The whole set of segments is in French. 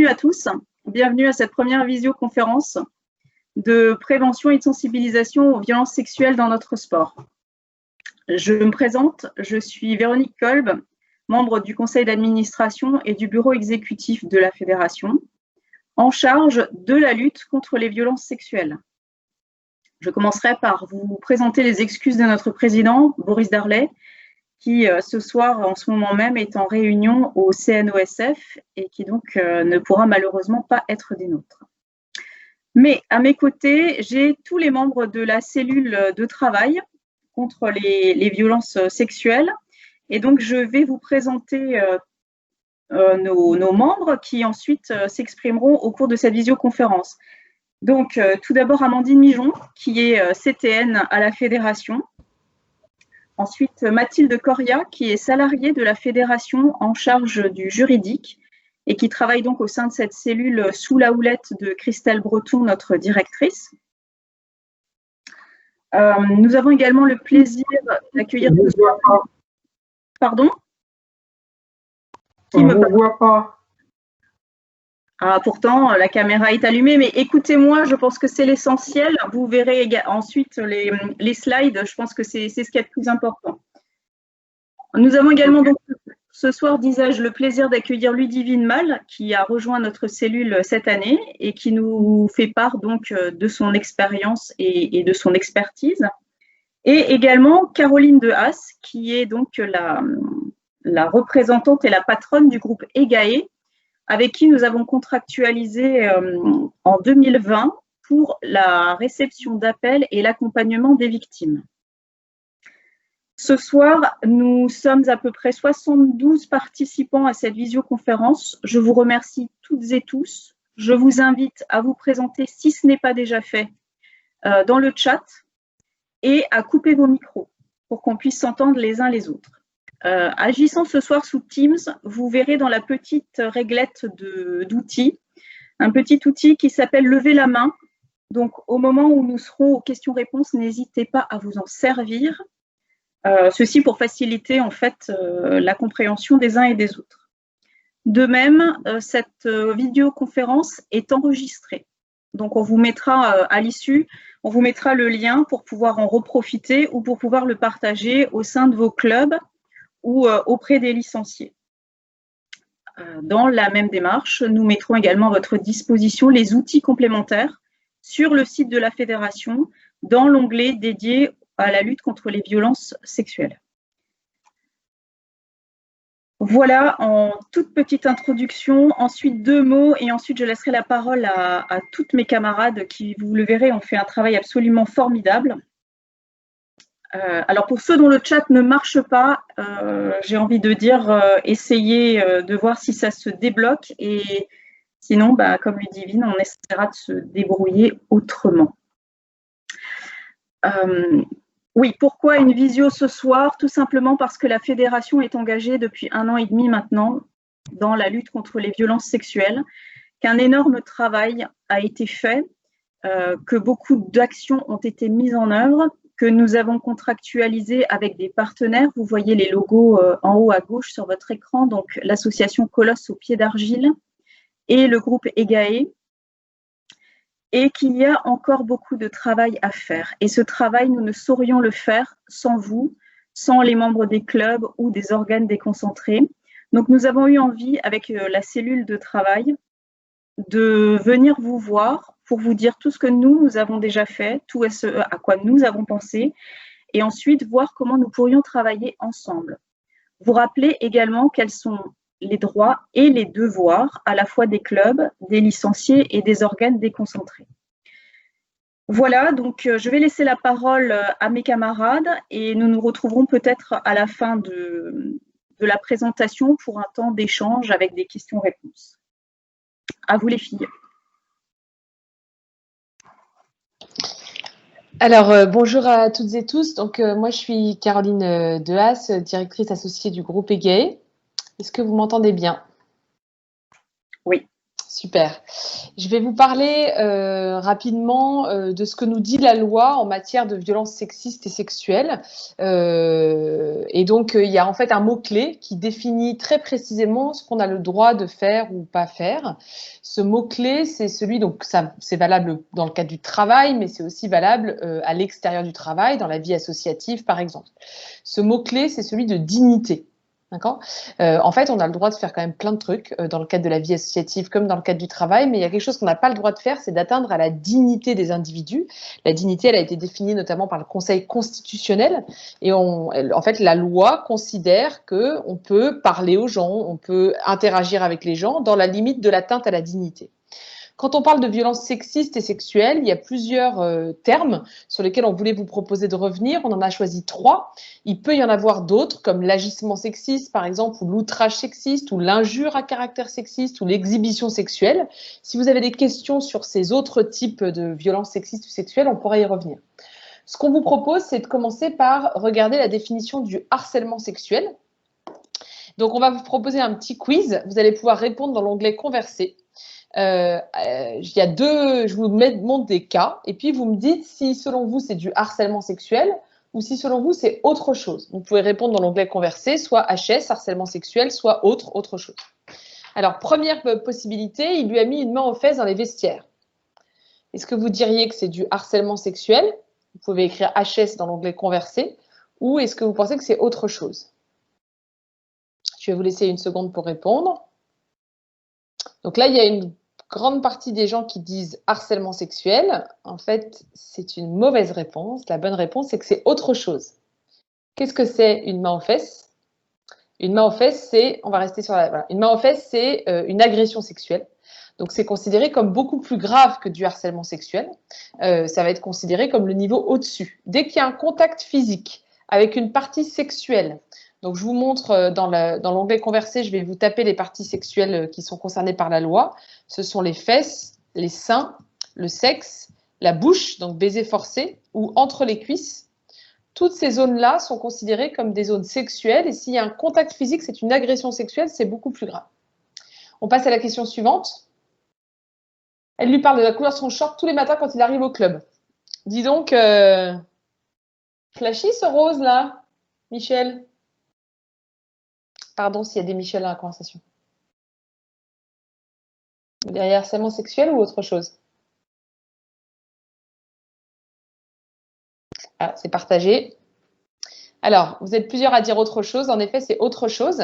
bienvenue à tous. Bienvenue à cette première visioconférence de prévention et de sensibilisation aux violences sexuelles dans notre sport. Je me présente, je suis Véronique Kolb, membre du conseil d'administration et du bureau exécutif de la fédération, en charge de la lutte contre les violences sexuelles. Je commencerai par vous présenter les excuses de notre président, Boris Darley, qui ce soir, en ce moment même, est en réunion au CNOSF et qui donc ne pourra malheureusement pas être des nôtres. Mais à mes côtés, j'ai tous les membres de la cellule de travail contre les violences sexuelles. Et donc, je vais vous présenter nos membres qui ensuite s'exprimeront au cours de cette visioconférence. Donc, tout d'abord, Amandine Mijon, qui est CTN à la fédération. Ensuite, Mathilde Coria, qui est salariée de la fédération en charge du juridique et qui travaille donc au sein de cette cellule sous la houlette de Christelle Breton, notre directrice. Nous avons également le plaisir d'accueillir... Pardon? On ne vous voit pas. Ah, pourtant, la caméra est allumée, mais écoutez-moi, je pense que c'est l'essentiel. Vous verrez ensuite les slides, je pense que c'est ce qui est le plus important. Nous avons également donc ce soir, disais-je, le plaisir d'accueillir Ludivine Mal, qui a rejoint notre cellule cette année et qui nous fait part donc de son expérience et de son expertise. Et également Caroline De Haas, qui est donc la représentante et la patronne du groupe EGAE, avec qui nous avons contractualisé en 2020 pour la réception d'appels et l'accompagnement des victimes. Ce soir, nous sommes à peu près 72 participants à cette visioconférence. Je vous remercie toutes et tous. Je vous invite à vous présenter, si ce n'est pas déjà fait, dans le chat et à couper vos micros pour qu'on puisse s'entendre les uns les autres. Agissant ce soir sous Teams, vous verrez dans la petite réglette d'outils, un petit outil qui s'appelle « Lever la main ». Donc, au moment où nous serons aux questions-réponses, n'hésitez pas à vous en servir. Ceci pour faciliter en fait la compréhension des uns et des autres. De même, cette vidéoconférence est enregistrée. Donc, on vous mettra à l'issue, on vous mettra le lien pour pouvoir en reprofiter ou pour pouvoir le partager au sein de vos clubs ou auprès des licenciés. Dans la même démarche, nous mettrons également à votre disposition les outils complémentaires sur le site de la fédération dans l'onglet dédié à la lutte contre les violences sexuelles. Voilà en toute petite introduction. Ensuite, 2 mots et ensuite je laisserai la parole à toutes mes camarades qui, vous le verrez, ont fait un travail absolument formidable. Alors pour ceux dont le chat ne marche pas, j'ai envie de dire essayez de voir si ça se débloque et sinon, comme Ludivine, on essaiera de se débrouiller autrement. Oui, pourquoi une visio ce soir? Tout simplement parce que la fédération est engagée depuis 1 an et demi maintenant dans la lutte contre les violences sexuelles, qu'un énorme travail a été fait, que beaucoup d'actions ont été mises en œuvre, que nous avons contractualisé avec des partenaires. Vous voyez les logos en haut à gauche sur votre écran, donc l'association Colosse au pied d'argile et le groupe EGAE, et qu'il y a encore beaucoup de travail à faire. Et ce travail, nous ne saurions le faire sans vous, sans les membres des clubs ou des organes déconcentrés. Donc nous avons eu envie, avec la cellule de travail, de venir vous voir pour vous dire tout ce que nous avons déjà fait, tout ce à quoi nous avons pensé, et ensuite voir comment nous pourrions travailler ensemble. Vous rappelez également quels sont les droits et les devoirs à la fois des clubs, des licenciés et des organes déconcentrés. Voilà, donc je vais laisser la parole à mes camarades et nous nous retrouverons peut-être à la fin de la présentation pour un temps d'échange avec des questions-réponses. À vous les filles. Alors, bonjour à toutes et tous. Donc, moi, je suis Caroline De Haas, directrice associée du groupe EGAE. Est-ce que vous m'entendez bien? Oui. Super. Je vais vous parler rapidement de ce que nous dit la loi en matière de violences sexistes et sexuelles. Et donc, il y a en fait un mot-clé qui définit très précisément ce qu'on a le droit de faire ou pas faire. Ce mot-clé, c'est celui, donc ça, c'est valable dans le cadre du travail, mais c'est aussi valable à l'extérieur du travail, dans la vie associative, par exemple. Ce mot-clé, c'est celui de dignité. D'accord. En fait, on a le droit de faire quand même plein de trucs dans le cadre de la vie associative comme dans le cadre du travail, mais il y a quelque chose qu'on n'a pas le droit de faire, c'est d'atteindre à la dignité des individus. La dignité, elle a été définie notamment par le Conseil constitutionnel, et en fait, la loi considère que on peut parler aux gens, on peut interagir avec les gens dans la limite de l'atteinte à la dignité. Quand on parle de violences sexistes et sexuelles, il y a plusieurs termes sur lesquels on voulait vous proposer de revenir. On en a choisi 3. Il peut y en avoir d'autres, comme l'agissement sexiste, par exemple, ou l'outrage sexiste, ou l'injure à caractère sexiste, ou l'exhibition sexuelle. Si vous avez des questions sur ces autres types de violences sexistes ou sexuelles, on pourra y revenir. Ce qu'on vous propose, c'est de commencer par regarder la définition du harcèlement sexuel. Donc, on va vous proposer un petit quiz. Vous allez pouvoir répondre dans l'onglet Converser. Il y a je vous montre des cas, et puis vous me dites si selon vous c'est du harcèlement sexuel ou si selon vous c'est autre chose. Vous pouvez répondre dans l'onglet Converser, soit HS, harcèlement sexuel, soit autre chose. Alors, première possibilité, il lui a mis une main aux fesses dans les vestiaires. Est-ce que vous diriez que c'est du harcèlement sexuel? Vous pouvez écrire HS dans l'onglet Converser, ou est-ce que vous pensez que c'est autre chose? Je vais vous laisser une seconde pour répondre. Donc là, il y a une grande partie des gens qui disent harcèlement sexuel. En fait, c'est une mauvaise réponse. La bonne réponse, c'est que c'est autre chose. Qu'est-ce que c'est une main aux fesses? Une main aux fesses, c'est, on va rester sur la, voilà. Une main aux fesses, c'est une agression sexuelle. Donc c'est considéré comme beaucoup plus grave que du harcèlement sexuel. Ça va être considéré comme le niveau au-dessus. Dès qu'il y a un contact physique avec une partie sexuelle, donc je vous montre dans l'onglet Converser, je vais vous taper les parties sexuelles qui sont concernées par la loi. Ce sont les fesses, les seins, le sexe, la bouche, donc baiser forcé, ou entre les cuisses. Toutes ces zones-là sont considérées comme des zones sexuelles, et s'il y a un contact physique, c'est une agression sexuelle, c'est beaucoup plus grave. On passe à la question suivante. Elle lui parle de la couleur de son short tous les matins quand il arrive au club. Dis donc, flashy ce rose là, Michel. Pardon s'il y a des Michel dans la conversation. Derrière harcèlement sexuel ou autre chose? Ah, c'est partagé. Alors, vous êtes plusieurs à dire autre chose. En effet, c'est autre chose,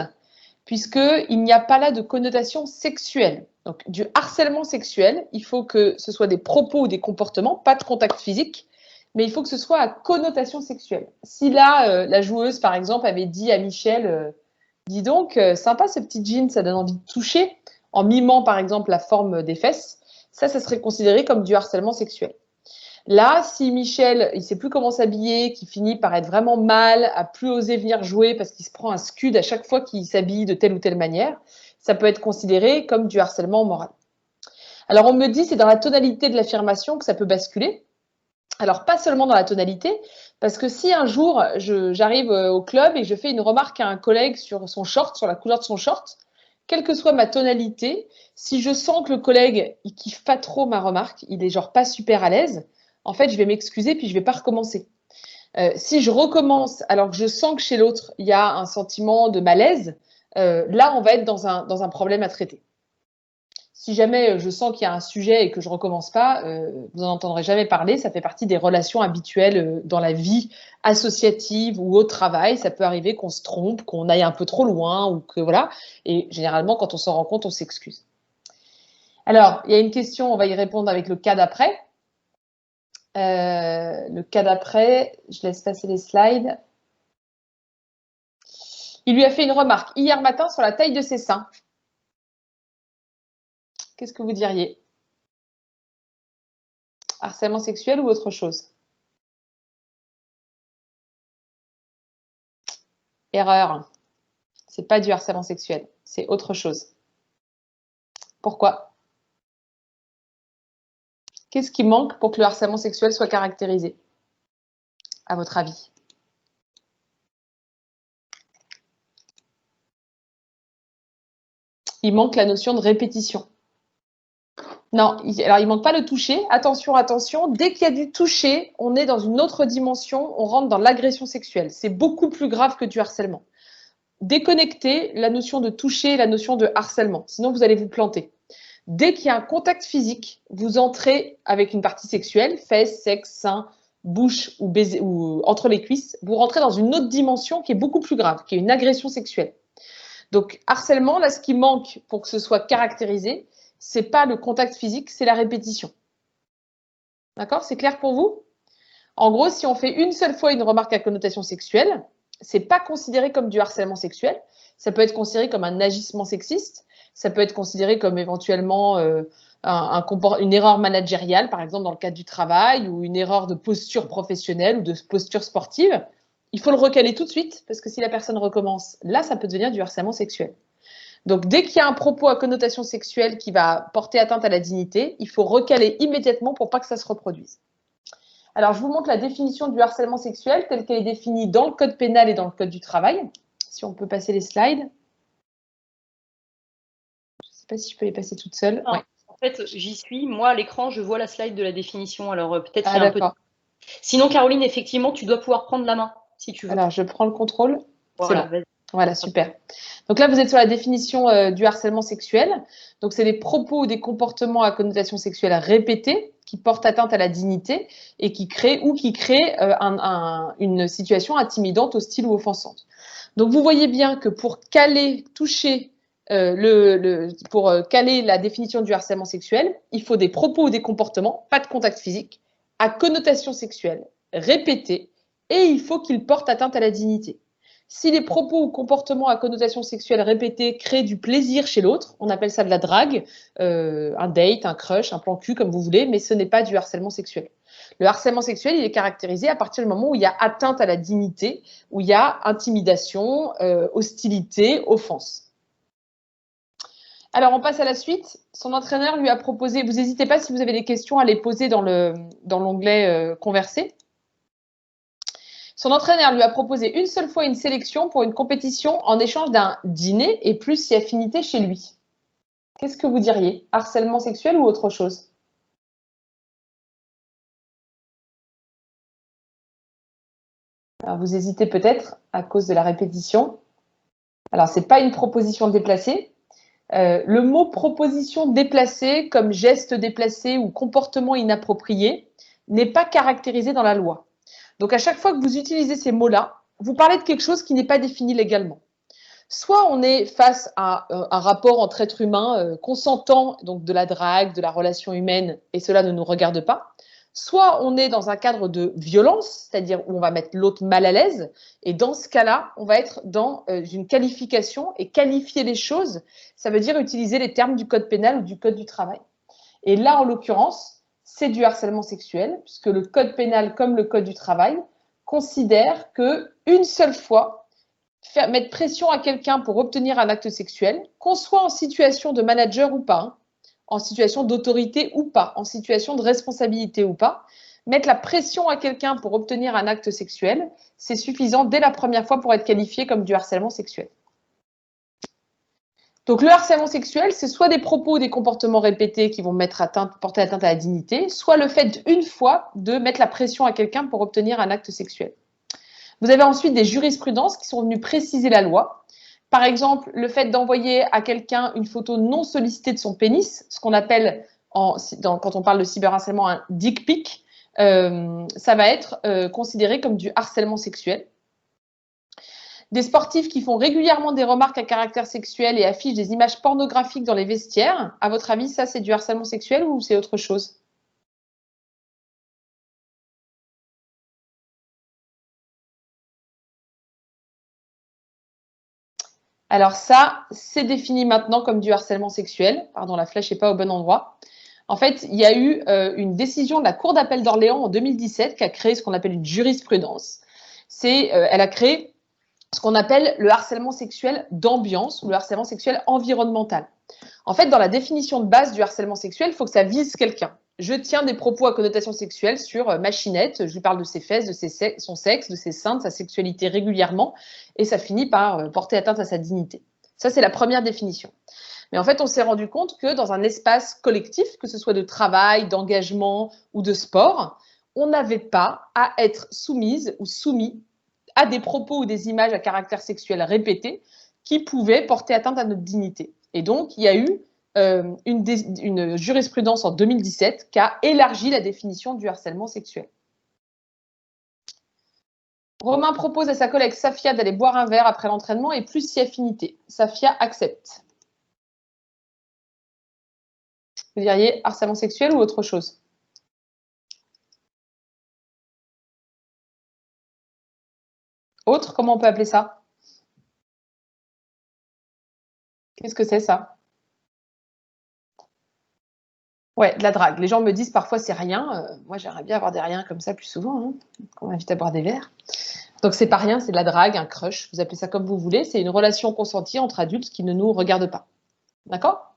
puisqu'il n'y a pas là de connotation sexuelle. Donc, du harcèlement sexuel, il faut que ce soit des propos ou des comportements, pas de contact physique, mais il faut que ce soit à connotation sexuelle. Si là, la joueuse, par exemple, avait dit à Michel, dis donc, sympa ce petit jean, ça donne envie de toucher, en mimant, par exemple, la forme des fesses, ça serait considéré comme du harcèlement sexuel. Là, si Michel, il sait plus comment s'habiller, qu'il finit par être vraiment mal, à plus oser venir jouer parce qu'il se prend un scud à chaque fois qu'il s'habille de telle ou telle manière, ça peut être considéré comme du harcèlement moral. Alors, on me dit, c'est dans la tonalité de l'affirmation que ça peut basculer. Alors, pas seulement dans la tonalité, parce que si un jour, j'arrive au club et je fais une remarque à un collègue sur son short, sur la couleur de son short, quelle que soit ma tonalité, si je sens que le collègue, il kiffe pas trop ma remarque, il est genre pas super à l'aise, en fait, je vais m'excuser puis je vais pas recommencer. Si je recommence alors que je sens que chez l'autre, il y a un sentiment de malaise, là, on va être dans un problème à traiter. Si jamais je sens qu'il y a un sujet et que je recommence pas, vous n'en entendrez jamais parler. Ça fait partie des relations habituelles dans la vie associative ou au travail. Ça peut arriver qu'on se trompe, qu'on aille un peu trop loin ou que voilà. Et généralement, quand on s'en rend compte, on s'excuse. Alors, il y a une question, on va y répondre avec le cas d'après. Le cas d'après, je laisse passer les slides. Il lui a fait une remarque hier matin sur la taille de ses seins. Qu'est-ce que vous diriez? Harcèlement sexuel ou autre chose? Erreur. C'est pas du harcèlement sexuel, c'est autre chose. Pourquoi? Qu'est-ce qui manque pour que le harcèlement sexuel soit caractérisé, à votre avis? Il manque la notion de répétition. Non, alors il ne manque pas le toucher. Attention, attention, dès qu'il y a du toucher, on est dans une autre dimension, on rentre dans l'agression sexuelle. C'est beaucoup plus grave que du harcèlement. Déconnectez la notion de toucher et la notion de harcèlement, sinon vous allez vous planter. Dès qu'il y a un contact physique, vous entrez avec une partie sexuelle, fesses, sexe, sein, bouche ou, baiser, ou entre les cuisses, vous rentrez dans une autre dimension qui est beaucoup plus grave, qui est une agression sexuelle. Donc harcèlement, là ce qui manque pour que ce soit caractérisé, c'est pas le contact physique, c'est la répétition. D'accord? C'est clair pour vous? En gros, si on fait une seule fois une remarque à connotation sexuelle, c'est pas considéré comme du harcèlement sexuel. Ça peut être considéré comme un agissement sexiste. Ça peut être considéré comme éventuellement une erreur managériale, par exemple dans le cadre du travail, ou une erreur de posture professionnelle ou de posture sportive. Il faut le recaler tout de suite, parce que si la personne recommence, là, ça peut devenir du harcèlement sexuel. Donc, dès qu'il y a un propos à connotation sexuelle qui va porter atteinte à la dignité, il faut recaler immédiatement pour pas que ça se reproduise. Alors, je vous montre la définition du harcèlement sexuel telle qu'elle est définie dans le code pénal et dans le code du travail. Si on peut passer les slides. Je ne sais pas si je peux les passer toute seule. Ouais. En fait, j'y suis. Moi, à l'écran, je vois la slide de la définition. Alors, peut-être qu'il y a un peu... Sinon, Caroline, effectivement, tu dois pouvoir prendre la main, si tu veux. Alors, je prends le contrôle. Voilà, bon. Voilà, super. Donc là, vous êtes sur la définition du harcèlement sexuel. Donc, c'est des propos ou des comportements à connotation sexuelle répétés qui portent atteinte à la dignité et qui créent une situation intimidante, hostile ou offensante. Donc, vous voyez bien que pour caler, toucher, pour caler la définition du harcèlement sexuel, il faut des propos ou des comportements, pas de contact physique, à connotation sexuelle répétés, et il faut qu'ils portent atteinte à la dignité. Si les propos ou comportements à connotation sexuelle répétés créent du plaisir chez l'autre, on appelle ça de la drague, un date, un crush, un plan cul, comme vous voulez, mais ce n'est pas du harcèlement sexuel. Le harcèlement sexuel, il est caractérisé à partir du moment où il y a atteinte à la dignité, où il y a intimidation, hostilité, offense. Alors, on passe à la suite. Son entraîneur lui a proposé, vous n'hésitez pas si vous avez des questions à les poser dans l'onglet Converser. Son entraîneur lui a proposé une seule fois une sélection pour une compétition en échange d'un dîner et plus si affinité chez lui. Qu'est-ce que vous diriez? Harcèlement sexuel ou autre chose? Alors, vous hésitez peut-être à cause de la répétition. Alors, ce n'est pas une proposition déplacée. Le mot proposition déplacée, comme geste déplacé ou comportement inapproprié, n'est pas caractérisé dans la loi. Donc, à chaque fois que vous utilisez ces mots-là, vous parlez de quelque chose qui n'est pas défini légalement. Soit on est face à un rapport entre êtres humains consentant, donc de la drague, de la relation humaine, et cela ne nous regarde pas. Soit on est dans un cadre de violence, c'est-à-dire où on va mettre l'autre mal à l'aise, et dans ce cas-là, on va être dans une qualification, et qualifier les choses, ça veut dire utiliser les termes du code pénal ou du code du travail. Et là, en l'occurrence, c'est du harcèlement sexuel, puisque le code pénal comme le code du travail considère qu'une seule fois, mettre pression à quelqu'un pour obtenir un acte sexuel, qu'on soit en situation de manager ou pas, en situation d'autorité ou pas, en situation de responsabilité ou pas, mettre la pression à quelqu'un pour obtenir un acte sexuel, c'est suffisant dès la première fois pour être qualifié comme du harcèlement sexuel. Donc, le harcèlement sexuel, c'est soit des propos ou des comportements répétés qui vont porter atteinte à la dignité, soit le fait une fois de mettre la pression à quelqu'un pour obtenir un acte sexuel. Vous avez ensuite des jurisprudences qui sont venues préciser la loi. Par exemple, le fait d'envoyer à quelqu'un une photo non sollicitée de son pénis, ce qu'on appelle, quand on parle de cyberharcèlement, un dick pic, ça va être considéré comme du harcèlement sexuel. Des sportifs qui font régulièrement des remarques à caractère sexuel et affichent des images pornographiques dans les vestiaires, à votre avis, ça c'est du harcèlement sexuel ou c'est autre chose? Alors ça, c'est défini maintenant comme du harcèlement sexuel. Pardon, la flèche n'est pas au bon endroit. En fait, il y a eu une décision de la Cour d'appel d'Orléans en 2017 qui a créé ce qu'on appelle une jurisprudence. Elle a créé ce qu'on appelle le harcèlement sexuel d'ambiance ou le harcèlement sexuel environnemental. En fait, dans la définition de base du harcèlement sexuel, il faut que ça vise quelqu'un. Je tiens des propos à connotation sexuelle sur Machinette, je lui parle de ses fesses, de son sexe, de ses seins, de sa sexualité régulièrement, et ça finit par porter atteinte à sa dignité. Ça, c'est la première définition. Mais en fait, on s'est rendu compte que dans un espace collectif, que ce soit de travail, d'engagement ou de sport, on n'avait pas à être soumise ou soumis à des propos ou des images à caractère sexuel répétés qui pouvaient porter atteinte à notre dignité. Et donc, il y a eu une jurisprudence en 2017 qui a élargi la définition du harcèlement sexuel. Romain propose à sa collègue Safia d'aller boire un verre après l'entraînement et plus si affinité. Safia accepte. Vous diriez harcèlement sexuel ou autre chose? Autre, comment on peut appeler ça? Qu'est-ce que c'est ça? Ouais, de la drague. Les gens me disent parfois c'est rien. Moi, j'aimerais bien avoir des riens comme ça plus souvent, hein, qu'on m'invite à boire des verres. Donc, c'est pas rien, c'est de la drague, un crush. Vous appelez ça comme vous voulez. C'est une relation consentie entre adultes qui ne nous regardent pas. D'accord?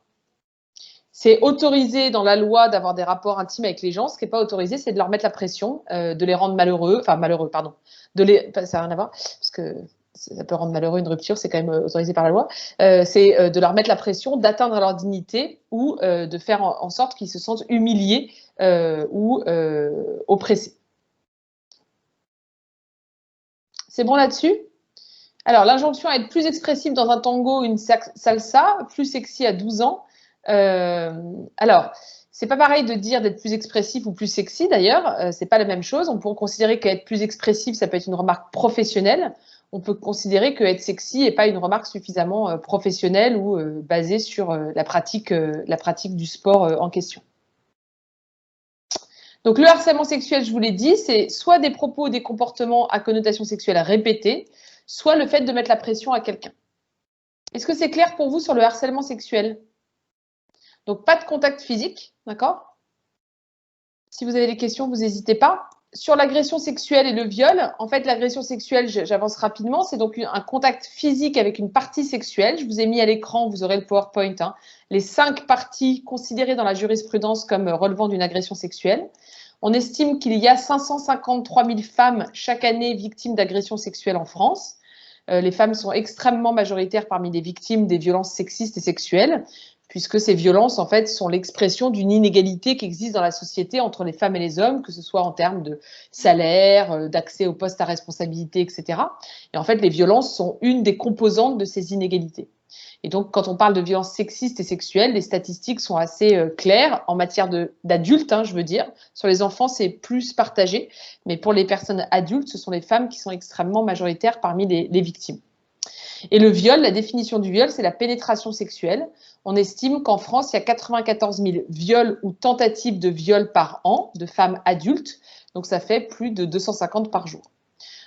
C'est autorisé dans la loi d'avoir des rapports intimes avec les gens. Ce qui n'est pas autorisé, c'est de leur mettre la pression, de les rendre malheureux. Enfin, malheureux, pardon. Ça n'a rien à voir, parce que ça peut rendre malheureux une rupture, c'est quand même autorisé par la loi. C'est de leur mettre la pression d'atteindre leur dignité ou de faire en sorte qu'ils se sentent humiliés ou oppressés. C'est bon là-dessus? Alors, l'injonction à être plus expressif dans un tango ou une salsa, plus sexy à 12 ans. Alors, c'est pas pareil de dire d'être plus expressif ou plus sexy d'ailleurs, c'est pas la même chose. On peut considérer qu'être plus expressif, ça peut être une remarque professionnelle. On peut considérer que être sexy n'est pas une remarque suffisamment professionnelle ou basée sur la pratique du sport en question. Donc, le harcèlement sexuel, je vous l'ai dit, c'est soit des propos ou des comportements à connotation sexuelle répétés, soit le fait de mettre la pression à quelqu'un. Est-ce que c'est clair pour vous sur le harcèlement sexuel? Donc, pas de contact physique, d'accord? Si vous avez des questions, vous n'hésitez pas. Sur l'agression sexuelle et le viol, en fait, l'agression sexuelle, j'avance rapidement, c'est donc un contact physique avec une partie sexuelle. Je vous ai mis à l'écran, vous aurez le PowerPoint, hein, les 5 parties considérées dans la jurisprudence comme relevant d'une agression sexuelle. On estime qu'il y a 553 000 femmes chaque année victimes d'agressions sexuelles en France. Les femmes sont extrêmement majoritaires parmi les victimes des violences sexistes et sexuelles, puisque ces violences, en fait, sont l'expression d'une inégalité qui existe dans la société entre les femmes et les hommes, que ce soit en termes de salaire, d'accès aux postes à responsabilité, etc. Et en fait, les violences sont une des composantes de ces inégalités. Et donc, quand on parle de violences sexistes et sexuelles, les statistiques sont assez claires en matière d'adultes, hein, je veux dire. Sur les enfants, c'est plus partagé, mais pour les personnes adultes, ce sont les femmes qui sont extrêmement majoritaires parmi les victimes. Et le viol, la définition du viol, c'est la pénétration sexuelle. On estime qu'en France, il y a 94 000 viols ou tentatives de viol par an de femmes adultes. Donc, ça fait plus de 250 par jour.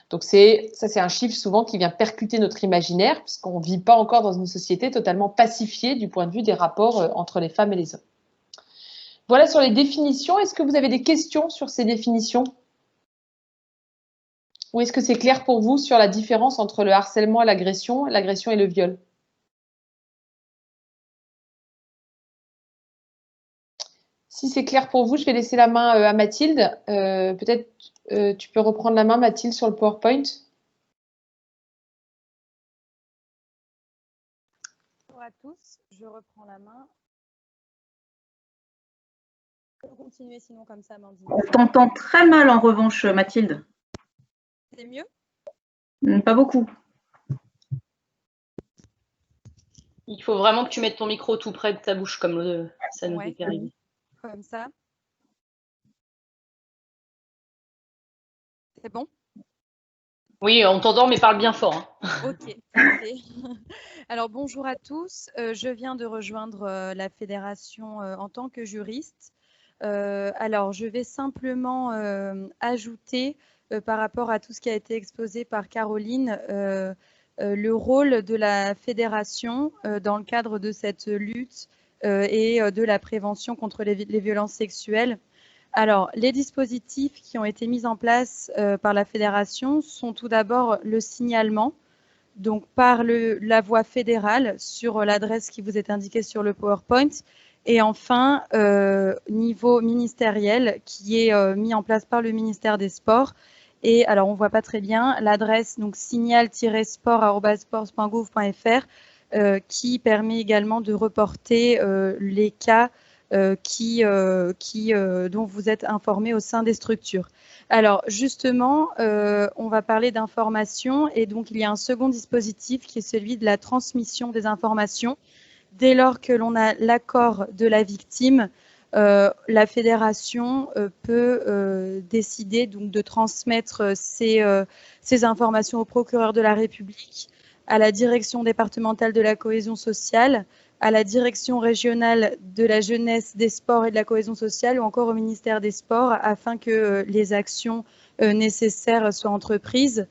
Donc, ça, c'est un chiffre souvent qui vient percuter notre imaginaire, puisqu'on ne vit pas encore dans une société totalement pacifiée du point de vue des rapports entre les femmes et les hommes. Voilà sur les définitions. Est-ce que vous avez des questions sur ces définitions ? Ou est-ce que c'est clair pour vous sur la différence entre le harcèlement et l'agression et le viol? Si c'est clair pour vous, je vais laisser la main à Mathilde. Peut-être tu peux reprendre la main, Mathilde, sur le PowerPoint. Bonjour à tous, je reprends la main. Je peux continuer sinon comme ça, Amandine. On t'entend très mal en revanche, Mathilde. C'est mieux? Pas beaucoup. Il faut vraiment que tu mettes ton micro tout près de ta bouche, comme ça nous est arrivé. Comme ça. C'est bon? Oui, on t'entend, mais parle bien fort. Hein. Ok, parfait. Alors, bonjour à tous. Je viens de rejoindre la fédération en tant que juriste. Alors, je vais simplement ajouter, par rapport à tout ce qui a été exposé par Caroline, le rôle de la fédération dans le cadre de cette lutte et de la prévention contre les violences sexuelles. Alors, les dispositifs qui ont été mis en place par la fédération sont tout d'abord le signalement, donc par la voie fédérale sur l'adresse qui vous est indiquée sur le PowerPoint, et enfin, niveau ministériel qui est mis en place par le ministère des Sports. Et alors, on ne voit pas très bien l'adresse, donc signal-sport@sports.gouv.fr. qui permet également de reporter les cas dont vous êtes informés au sein des structures. Alors justement, on va parler d'information et donc il y a un second dispositif qui est celui de la transmission des informations. Dès lors que l'on a l'accord de la victime, la fédération peut décider donc de transmettre ces informations au procureur de la République, à la direction départementale de la cohésion sociale, à la direction régionale de la jeunesse, des sports et de la cohésion sociale ou encore au ministère des Sports afin que les actions nécessaires soient entreprises.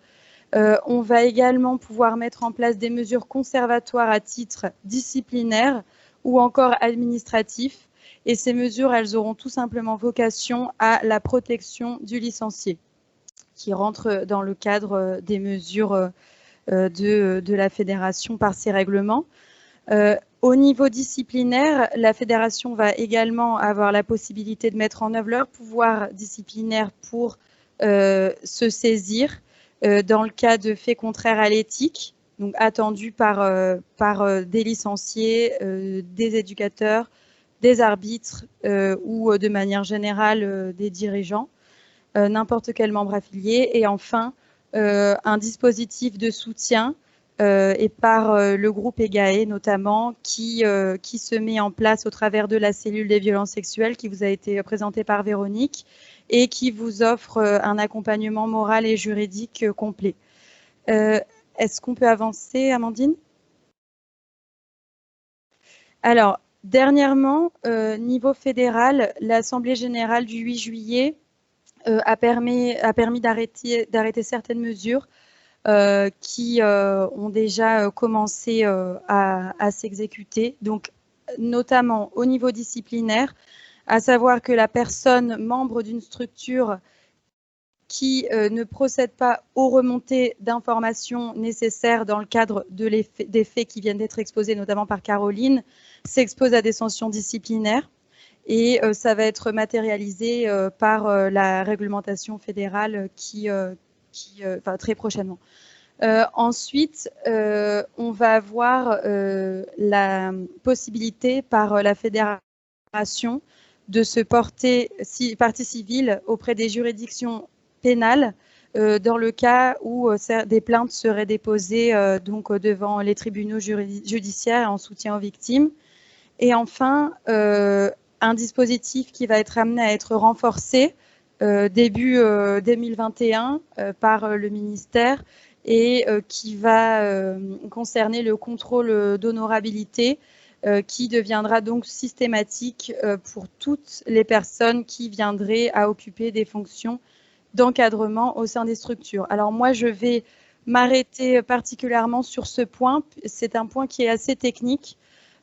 On va également pouvoir mettre en place des mesures conservatoires à titre disciplinaire ou encore administratif. Et ces mesures, elles auront tout simplement vocation à la protection du licencié, qui rentre dans le cadre des mesures de la fédération par ces règlements. Au niveau disciplinaire, la fédération va également avoir la possibilité de mettre en œuvre leur pouvoir disciplinaire pour se saisir dans le cas de faits contraires à l'éthique, donc attendus par des licenciés, des éducateurs, des arbitres ou de manière générale des dirigeants, n'importe quel membre affilié. Et enfin, un dispositif de soutien et par le groupe EGAE notamment, qui se met en place au travers de la cellule des violences sexuelles qui vous a été présentée par Véronique et qui vous offre un accompagnement moral et juridique complet. Est-ce qu'on peut avancer, Amandine? Alors, dernièrement, niveau fédéral, l'Assemblée générale du 8 juillet a permis d'arrêter certaines mesures qui ont déjà commencé à s'exécuter, donc notamment au niveau disciplinaire, à savoir que la personne membre d'une structure qui ne procède pas aux remontées d'informations nécessaires dans le cadre des faits qui viennent d'être exposés, notamment par Caroline, s'expose à des sanctions disciplinaires. Et ça va être matérialisé par la réglementation fédérale très prochainement. Ensuite, on va avoir la possibilité par la fédération de se porter partie civile auprès des juridictions pénales dans le cas où des plaintes seraient déposées donc devant les tribunaux judiciaires en soutien aux victimes. Et enfin, un dispositif qui va être amené à être renforcé début 2021 par le ministère et qui va concerner le contrôle d'honorabilité qui deviendra donc systématique pour toutes les personnes qui viendraient à occuper des fonctions d'encadrement au sein des structures. Alors moi, je vais m'arrêter particulièrement sur ce point. C'est un point qui est assez technique.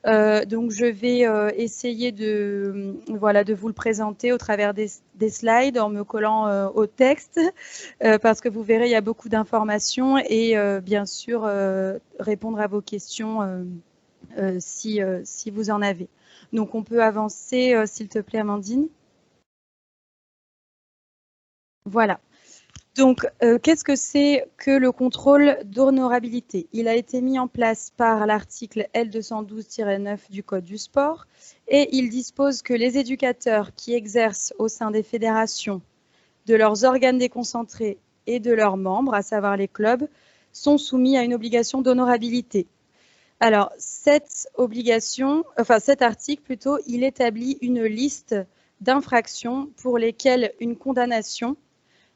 Donc, je vais essayer de vous le présenter au travers des slides en me collant au texte parce que vous verrez, il y a beaucoup d'informations et bien sûr, répondre à vos questions si vous en avez. Donc, on peut avancer, s'il te plaît, Amandine. Voilà. Donc, qu'est-ce que c'est que le contrôle d'honorabilité? Il a été mis en place par l'article L212-9 du Code du sport et il dispose que les éducateurs qui exercent au sein des fédérations, de leurs organes déconcentrés et de leurs membres, à savoir les clubs, sont soumis à une obligation d'honorabilité. Alors, cet article plutôt, il établit une liste d'infractions pour lesquelles une condamnation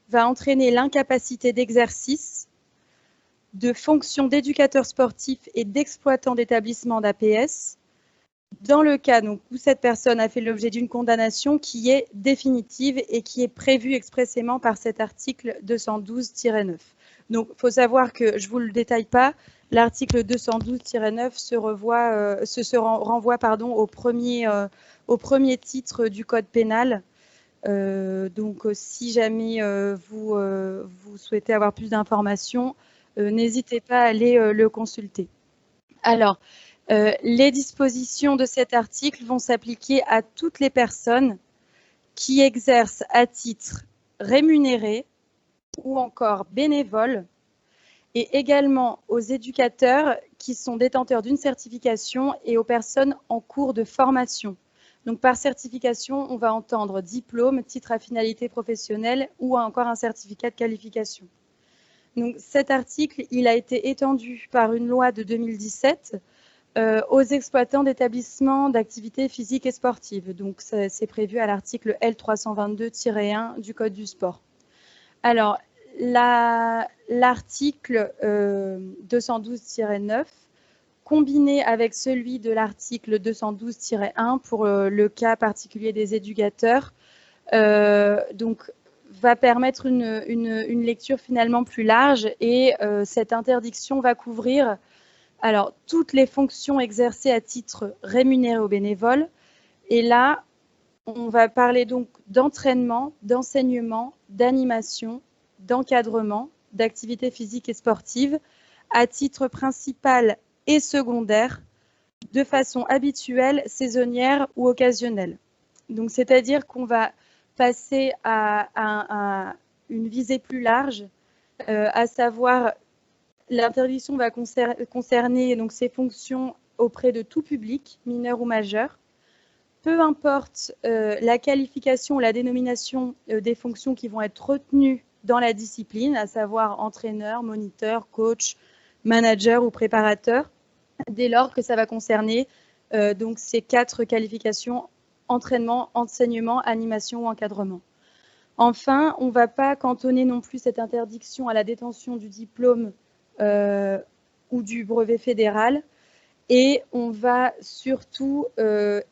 va entraîner l'incapacité d'exercice de fonctions d'éducateur sportif et d'exploitant d'établissements d'APS dans le cas donc, où cette personne a fait l'objet d'une condamnation qui est définitive et qui est prévue expressément par cet article 212-9. Donc, il faut savoir que, je ne vous le détaille pas, l'article 212-9 renvoie au premier titre du Code pénal. Donc, si jamais vous souhaitez avoir plus d'informations, n'hésitez pas à aller le consulter. Alors, les dispositions de cet article vont s'appliquer à toutes les personnes qui exercent à titre rémunéré ou encore bénévole et également aux éducateurs qui sont détenteurs d'une certification et aux personnes en cours de formation. Donc, par certification, on va entendre diplôme, titre à finalité professionnelle ou encore un certificat de qualification. Donc, cet article, il a été étendu par une loi de 2017 aux exploitants d'établissements d'activités physiques et sportives. Donc, c'est prévu à l'article L322-1 du Code du sport. Alors, l'article 212-9, combiné avec celui de l'article 212-1 pour le cas particulier des éducateurs, donc, va permettre une lecture finalement plus large et cette interdiction va couvrir alors toutes les fonctions exercées à titre rémunéré ou bénévole. Et là, on va parler donc d'entraînement, d'enseignement, d'animation, d'encadrement, d'activités physiques et sportives à titre principal et secondaire, de façon habituelle, saisonnière ou occasionnelle. Donc, c'est-à-dire qu'on va passer à une visée plus large, à savoir l'interdiction va concerner donc ces fonctions auprès de tout public, mineur ou majeur. Peu importe la qualification ou la dénomination des fonctions qui vont être retenues dans la discipline, à savoir entraîneur, moniteur, coach, manager ou préparateur, dès lors que ça va concerner donc ces 4 qualifications: entraînement, enseignement, animation ou encadrement. Enfin, on ne va pas cantonner non plus cette interdiction à la détention du diplôme ou du brevet fédéral. Et on va surtout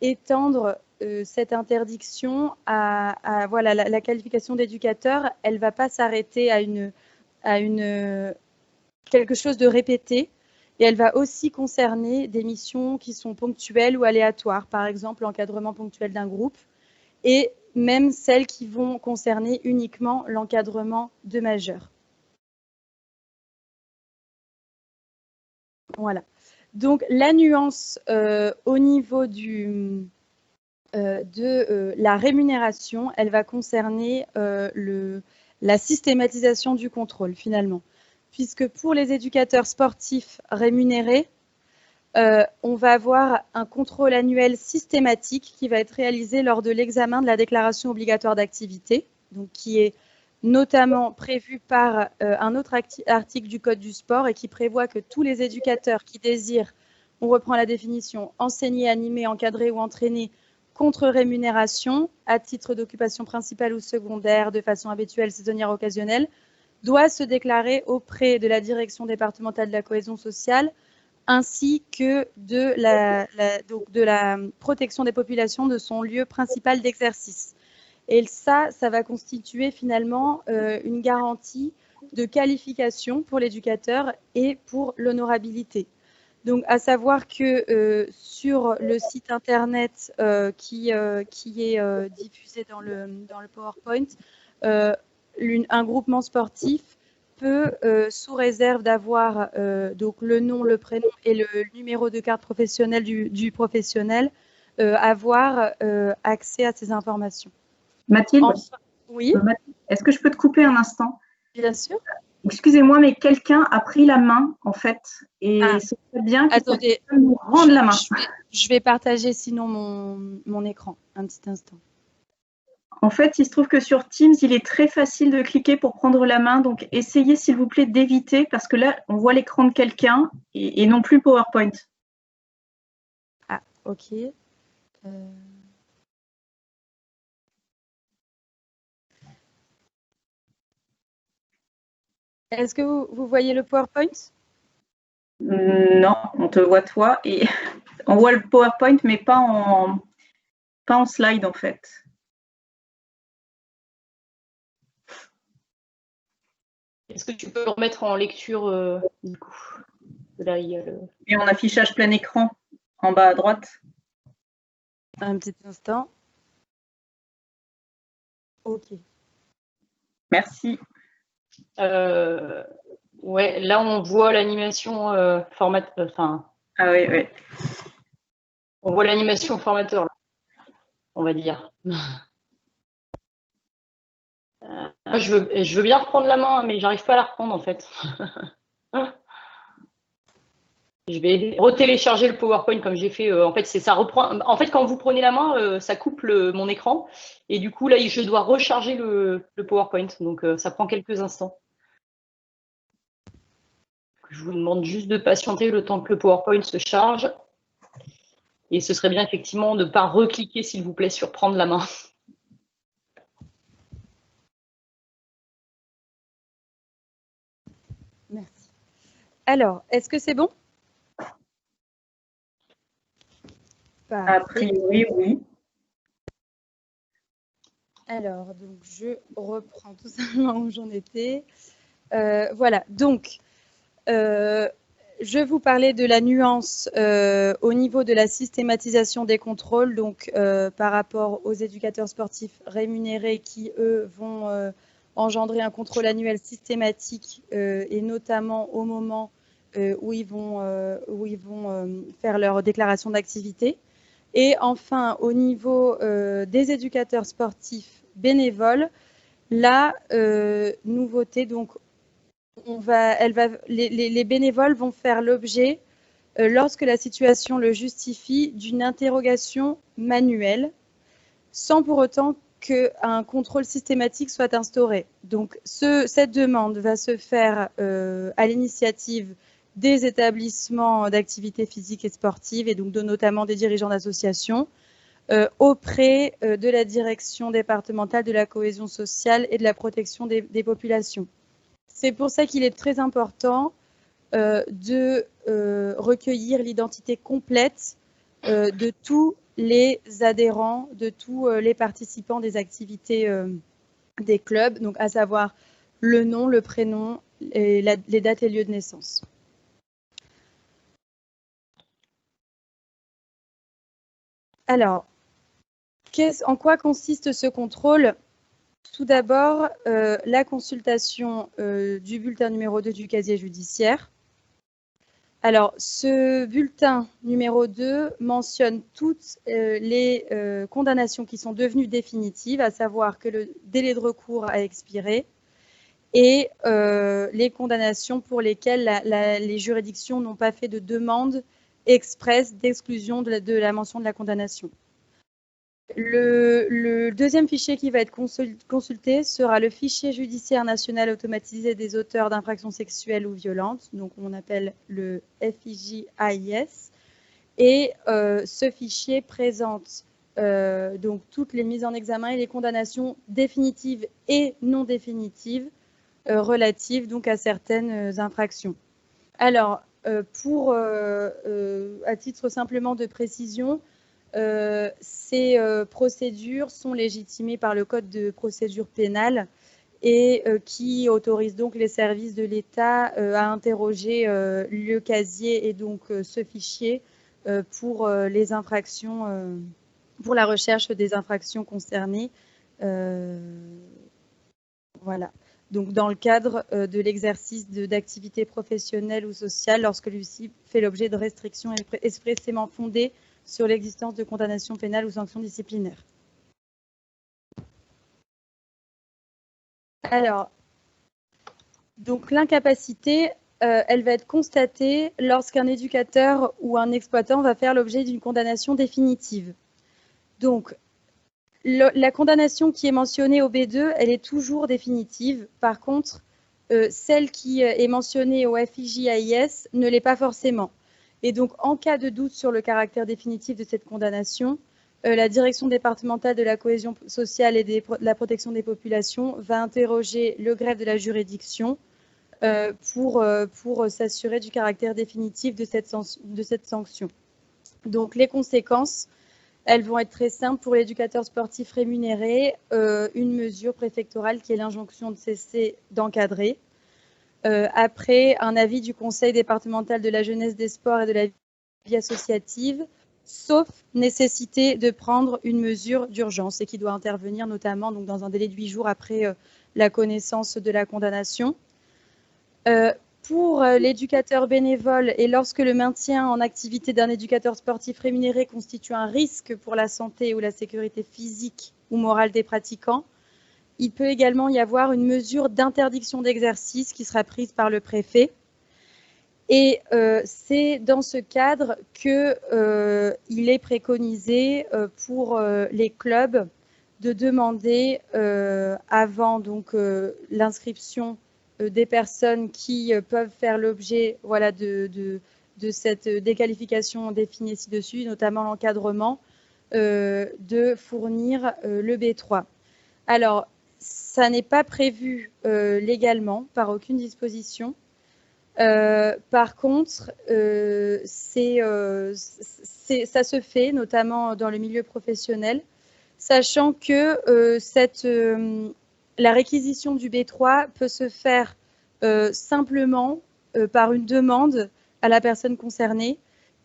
étendre cette interdiction à voilà, la qualification d'éducateur. Elle ne va pas s'arrêter à quelque chose de répété. Et elle va aussi concerner des missions qui sont ponctuelles ou aléatoires, par exemple l'encadrement ponctuel d'un groupe, et même celles qui vont concerner uniquement l'encadrement de majeurs. Voilà. Donc, la nuance au niveau de la rémunération, elle va concerner la systématisation du contrôle, finalement. Puisque pour les éducateurs sportifs rémunérés, on va avoir un contrôle annuel systématique qui va être réalisé lors de l'examen de la déclaration obligatoire d'activité, donc qui est notamment prévu par un autre article du Code du sport et qui prévoit que tous les éducateurs qui désirent, on reprend la définition, enseigner, animer, encadrer ou entraîner contre rémunération à titre d'occupation principale ou secondaire de façon habituelle, saisonnière, occasionnelle, doit se déclarer auprès de la direction départementale de la cohésion sociale ainsi que de la protection des populations de son lieu principal d'exercice. Et ça va constituer finalement une garantie de qualification pour l'éducateur et pour l'honorabilité. Donc, à savoir que sur le site internet qui est diffusé dans le PowerPoint, un groupement sportif peut, sous réserve d'avoir donc le nom, le prénom et le numéro de carte professionnelle du professionnel, avoir accès à ces informations. Mathilde, enfin, oui. Est-ce que je peux te couper un instant? Bien sûr. Excusez-moi, mais quelqu'un a pris la main, en fait, et c'est très bien que attendez, nous rende la main. Je vais partager sinon mon écran, un petit instant. En fait, il se trouve que sur Teams, il est très facile de cliquer pour prendre la main, donc essayez s'il vous plaît d'éviter, parce que là, on voit l'écran de quelqu'un et non plus PowerPoint. Ah, ok. Est-ce que vous voyez le PowerPoint? Non, on te voit toi et on voit le PowerPoint, mais pas en slide en fait. Est-ce que tu peux le remettre en lecture du coup? Là, il y a et en affichage plein écran en bas à droite. Un petit instant. Ok. Merci. Ouais, là on voit l'animation enfin. Ah oui, oui. On voit l'animation formateur, là, on va dire. Je veux bien reprendre la main, mais j'arrive pas à la reprendre en fait. Je vais retélécharger le PowerPoint comme j'ai fait. En fait, ça reprend. En fait, quand vous prenez la main, ça coupe mon écran. Et du coup, là, je dois recharger le PowerPoint. Donc, ça prend quelques instants. Je vous demande juste de patienter le temps que le PowerPoint se charge. Et ce serait bien effectivement de ne pas recliquer, s'il vous plaît, sur prendre la main. Merci. Alors, est-ce que c'est bon? A priori, oui. Alors, donc, je reprends tout simplement où j'en étais. Voilà, donc, je vous parlais de la nuance au niveau de la systématisation des contrôles, donc par rapport aux éducateurs sportifs rémunérés qui, eux, vont engendrer un contrôle annuel systématique et notamment au moment où ils vont faire leur déclaration d'activité. Et enfin, au niveau des éducateurs sportifs bénévoles, la nouveauté, donc, les bénévoles vont faire l'objet, lorsque la situation le justifie, d'une interrogation manuelle, sans pour autant qu'un contrôle systématique soit instauré. Donc, cette demande va se faire à l'initiative des établissements d'activité physique et sportive, et donc notamment des dirigeants d'associations, auprès de la direction départementale de la cohésion sociale et de la protection des populations. C'est pour ça qu'il est très important de recueillir l'identité complète de tous les adhérents, de tous les participants des activités des clubs, donc à savoir le nom, le prénom, et les dates et lieux de naissance. Alors, en quoi consiste ce contrôle? Tout d'abord, la consultation du bulletin numéro 2 du casier judiciaire. Alors, ce bulletin numéro 2 mentionne toutes les condamnations qui sont devenues définitives, à savoir que le délai de recours a expiré, et les condamnations pour lesquelles les juridictions n'ont pas fait de demande expresse d'exclusion de la mention de la condamnation. Le deuxième fichier qui va être consulté sera le fichier judiciaire national automatisé des auteurs d'infractions sexuelles ou violentes, donc on appelle le FIJ-AIS, et ce fichier présente donc toutes les mises en examen et les condamnations définitives et non définitives relatives donc à certaines infractions. Alors, à titre simplement de précision, ces procédures sont légitimées par le Code de procédure pénale et qui autorise donc les services de l'État à interroger le casier et donc ce fichier pour les infractions, pour la recherche des infractions concernées. Voilà. Donc, dans le cadre de l'exercice d'activités professionnelles ou sociales, lorsque celui-ci fait l'objet de restrictions expressément fondées sur l'existence de condamnations pénales ou sanctions disciplinaires. Alors, donc l'incapacité, elle va être constatée lorsqu'un éducateur ou un exploitant va faire l'objet d'une condamnation définitive. Donc, la condamnation qui est mentionnée au B2, elle est toujours définitive. Par contre, celle qui est mentionnée au FIJ-AIS ne l'est pas forcément. Et donc, en cas de doute sur le caractère définitif de cette condamnation, la direction départementale de la cohésion sociale et de la protection des populations va interroger le greffe de la juridiction pour s'assurer du caractère définitif de cette sanction. Donc, les conséquences, elles vont être très simples pour l'éducateur sportif rémunéré, une mesure préfectorale qui est l'injonction de cesser d'encadrer. Après un avis du Conseil départemental de la jeunesse, des sports et de la vie associative, sauf nécessité de prendre une mesure d'urgence et qui doit intervenir notamment donc, dans un délai de 8 jours après la connaissance de la condamnation. Pour l'éducateur bénévole et lorsque le maintien en activité d'un éducateur sportif rémunéré constitue un risque pour la santé ou la sécurité physique ou morale des pratiquants, il peut également y avoir une mesure d'interdiction d'exercice qui sera prise par le préfet. Et c'est dans ce cadre qu'il est préconisé pour les clubs de demander avant l'inscription des personnes qui peuvent faire l'objet de cette déqualification définie ci-dessus, notamment l'encadrement, de fournir le B3. Alors, ça n'est pas prévu légalement par aucune disposition. Par contre, ça se fait notamment dans le milieu professionnel, sachant que la réquisition du B3 peut se faire simplement par une demande à la personne concernée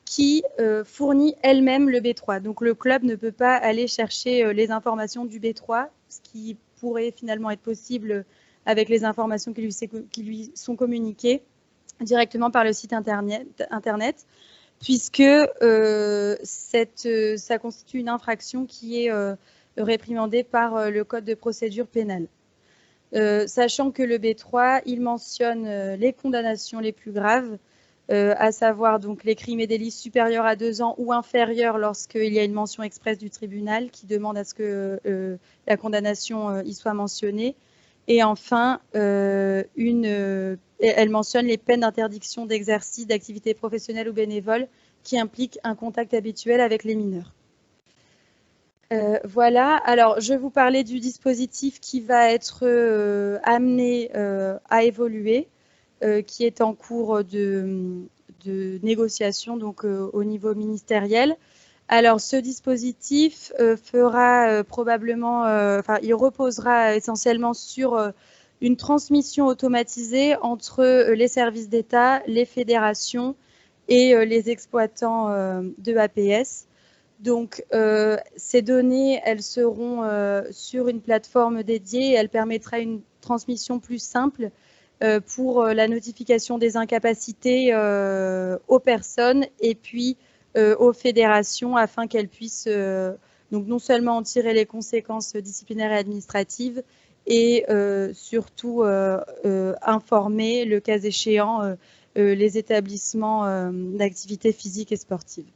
qui fournit elle-même le B3. Donc le club ne peut pas aller chercher les informations du B3, ce qui pourrait finalement être possible avec les informations qui lui sont communiquées directement par le site internet, puisque ça constitue une infraction qui est réprimandée par le Code de procédure pénale. Sachant que le B3, il mentionne les condamnations les plus graves, à savoir donc les crimes et délits supérieurs à 2 ans ou inférieurs lorsqu'il y a une mention expresse du tribunal qui demande à ce que la condamnation y soit mentionnée. Et enfin, elle mentionne les peines d'interdiction d'exercice d'activité professionnelle ou bénévole qui impliquent un contact habituel avec les mineurs. Voilà, alors je vais vous parler du dispositif qui va être amené à évoluer, qui est en cours de négociation donc, au niveau ministériel. Alors, ce dispositif fera probablement, il reposera essentiellement sur une transmission automatisée entre les services d'État, les fédérations et les exploitants de APS. Donc, ces données, elles seront sur une plateforme dédiée et elle permettra une transmission plus simple pour la notification des incapacités aux personnes et puis aux fédérations afin qu'elles puissent donc non seulement en tirer les conséquences disciplinaires et administratives et surtout informer, le cas échéant, les établissements d'activité physique et sportive.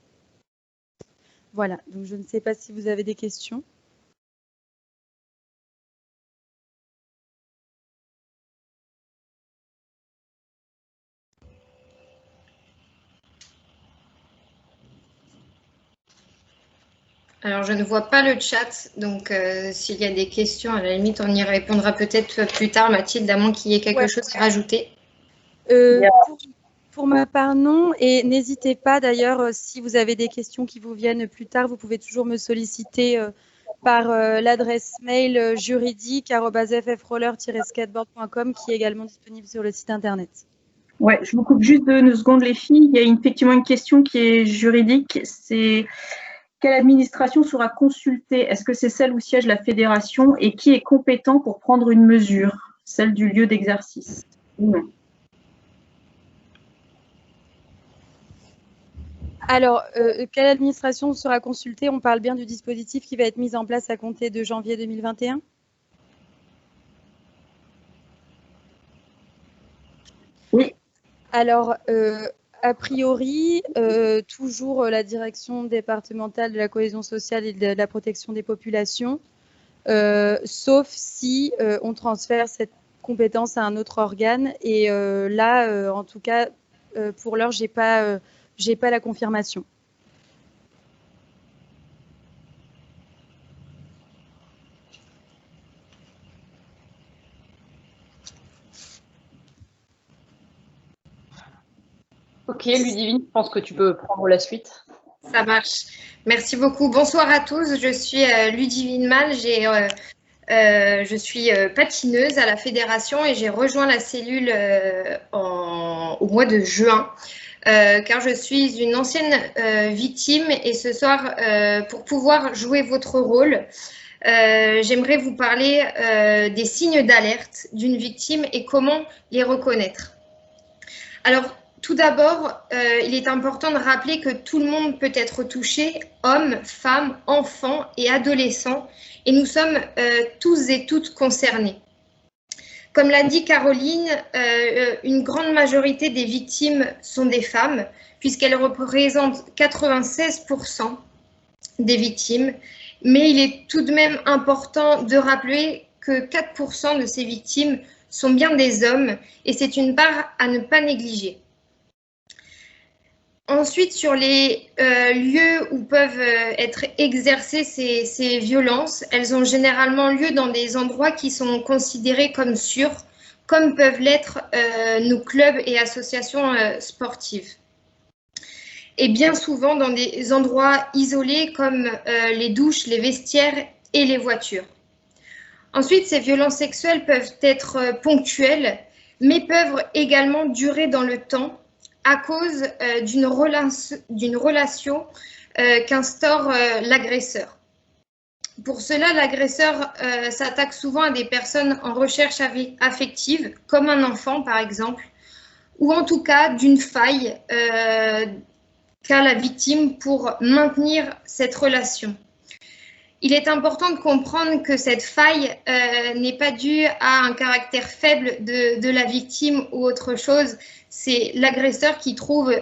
Voilà, donc je ne sais pas si vous avez des questions. Alors, je ne vois pas le chat, donc s'il y a des questions, à la limite, on y répondra peut-être plus tard, Mathilde, à moins qu'il y ait quelque chose à rajouter. Pour ma part, non. Et n'hésitez pas, d'ailleurs, si vous avez des questions qui vous viennent plus tard, vous pouvez toujours me solliciter par l'adresse mail juridique@ffroller-skateboard.com qui est également disponible sur le site internet. Ouais, je vous coupe juste 2 secondes, les filles. Il y a effectivement une question qui est juridique. C'est quelle administration sera consultée? Est-ce que c'est celle où siège la fédération et qui est compétent pour prendre une mesure? Celle du lieu d'exercice ou non? Alors, quelle administration sera consultée? On parle bien du dispositif qui va être mis en place à compter de janvier 2021? Oui. Alors, a priori, toujours la direction départementale de la cohésion sociale et de la protection des populations, sauf si on transfère cette compétence à un autre organe. Et là, en tout cas, pour l'heure, j'ai pas la confirmation. Ok, Ludivine, je pense que tu peux prendre la suite. Ça marche. Merci beaucoup. Bonsoir à tous. Je suis Ludivine Mal. Je suis patineuse à la fédération et j'ai rejoint la cellule au mois de juin. Car je suis une ancienne victime et ce soir, pour pouvoir jouer votre rôle, j'aimerais vous parler des signes d'alerte d'une victime et comment les reconnaître. Alors, tout d'abord, il est important de rappeler que tout le monde peut être touché, hommes, femmes, enfants et adolescents, et nous sommes tous et toutes concernés. Comme l'a dit Caroline, une grande majorité des victimes sont des femmes, puisqu'elles représentent 96% des victimes. Mais il est tout de même important de rappeler que 4% de ces victimes sont bien des hommes, et c'est une part à ne pas négliger. Ensuite, sur les lieux où peuvent être exercées ces violences, elles ont généralement lieu dans des endroits qui sont considérés comme sûrs, comme peuvent l'être nos clubs et associations sportives. Et bien souvent dans des endroits isolés comme les douches, les vestiaires et les voitures. Ensuite, ces violences sexuelles peuvent être ponctuelles, mais peuvent également durer dans le temps à cause d'une relation qu'instaure l'agresseur. Pour cela, l'agresseur s'attaque souvent à des personnes en recherche affective, comme un enfant par exemple, ou en tout cas d'une faille qu'a la victime pour maintenir cette relation. Il est important de comprendre que cette faille n'est pas due à un caractère faible de la victime ou autre chose. C'est l'agresseur qui trouve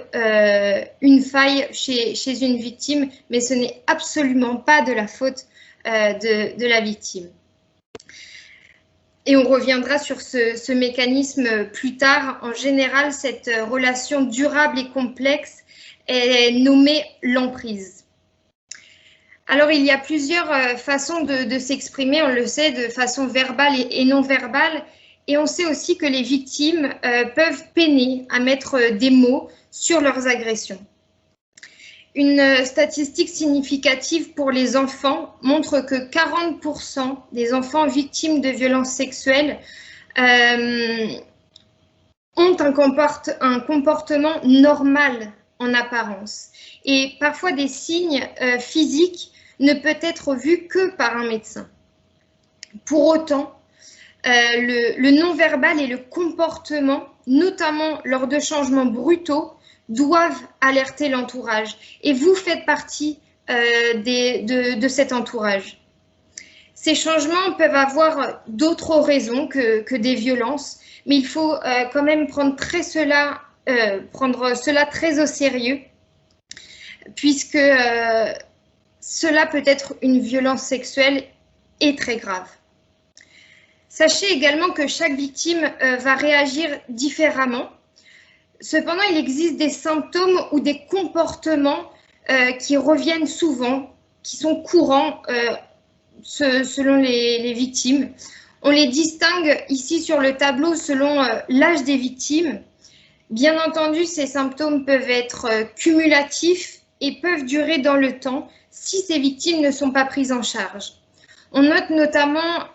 une faille chez une victime, mais ce n'est absolument pas de la faute de la victime. Et on reviendra sur ce mécanisme plus tard. En général, cette relation durable et complexe est nommée l'emprise. Alors, il y a plusieurs façons de s'exprimer, on le sait, de façon verbale et non verbale. Et on sait aussi que les victimes peuvent peiner à mettre des mots sur leurs agressions. Une statistique significative pour les enfants montre que 40% des enfants victimes de violences sexuelles ont un comportement normal en apparence. Et parfois, des signes physiques ne peuvent être vus que par un médecin. Pour autant, le non-verbal et le comportement, notamment lors de changements brutaux, doivent alerter l'entourage. Et vous faites partie de cet entourage. Ces changements peuvent avoir d'autres raisons que des violences, mais il faut quand même prendre cela très au sérieux, puisque cela peut être une violence sexuelle et très grave. Sachez également que chaque victime va réagir différemment. Cependant, il existe des symptômes ou des comportements qui reviennent souvent, qui sont courants selon les victimes. On les distingue ici sur le tableau selon l'âge des victimes. Bien entendu, ces symptômes peuvent être cumulatifs et peuvent durer dans le temps si ces victimes ne sont pas prises en charge. On note notamment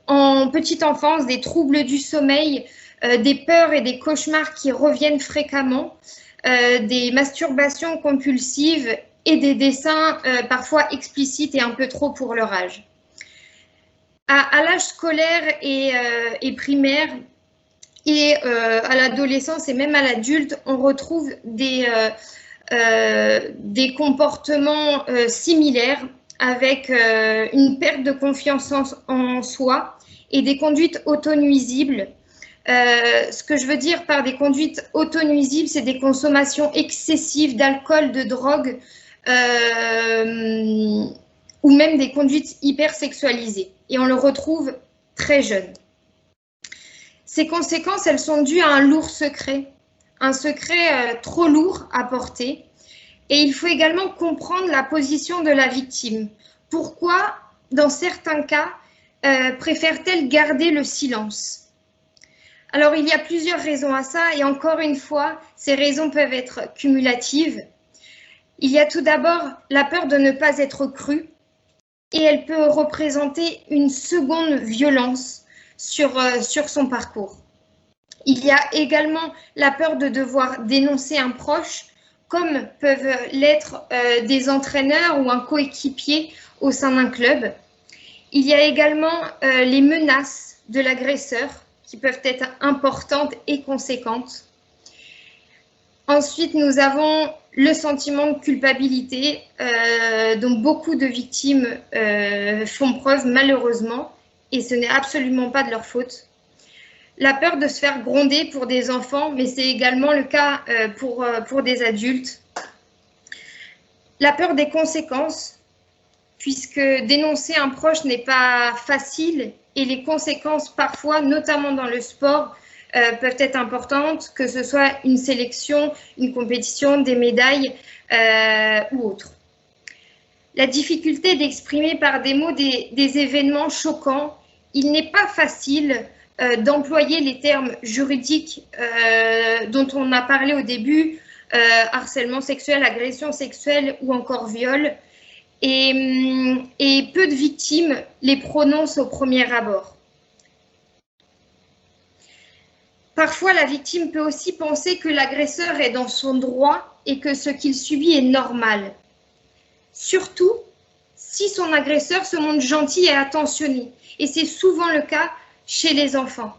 en petite enfance des troubles du sommeil, des peurs et des cauchemars qui reviennent fréquemment, des masturbations compulsives et des dessins parfois explicites et un peu trop pour leur âge. À l'âge scolaire et primaire et à l'adolescence et même à l'adulte, on retrouve des comportements similaires avec une perte de confiance en soi et des conduites autonuisibles. Ce que je veux dire par des conduites autonuisibles, c'est des consommations excessives d'alcool, de drogue ou même des conduites hypersexualisées. Et on le retrouve très jeune. Ces conséquences, elles sont dues à un lourd secret, un secret trop lourd à porter. Et il faut également comprendre la position de la victime. Pourquoi, dans certains cas, préfère-t-elle garder le silence? Alors, il y a plusieurs raisons à ça, et encore une fois, ces raisons peuvent être cumulatives. Il y a tout d'abord la peur de ne pas être crue, et elle peut représenter une seconde violence sur son parcours. Il y a également la peur de devoir dénoncer un proche, comme peuvent l'être des entraîneurs ou un coéquipier au sein d'un club. Il y a également les menaces de l'agresseur qui peuvent être importantes et conséquentes. Ensuite, nous avons le sentiment de culpabilité dont beaucoup de victimes font preuve malheureusement, et ce n'est absolument pas de leur faute. la peur de se faire gronder pour des enfants, mais c'est également le cas pour des adultes. La peur des conséquences, puisque dénoncer un proche n'est pas facile et les conséquences parfois, notamment dans le sport, peuvent être importantes, que ce soit une sélection, une compétition, des médailles ou autre. La difficulté d'exprimer par des mots des événements choquants, il n'est pas facile d'employer les termes juridiques dont on a parlé au début, harcèlement sexuel, agression sexuelle ou encore viol, et peu de victimes les prononcent au premier abord. Parfois, la victime peut aussi penser que l'agresseur est dans son droit et que ce qu'il subit est normal. Surtout si son agresseur se montre gentil et attentionné, et c'est souvent le cas chez les enfants.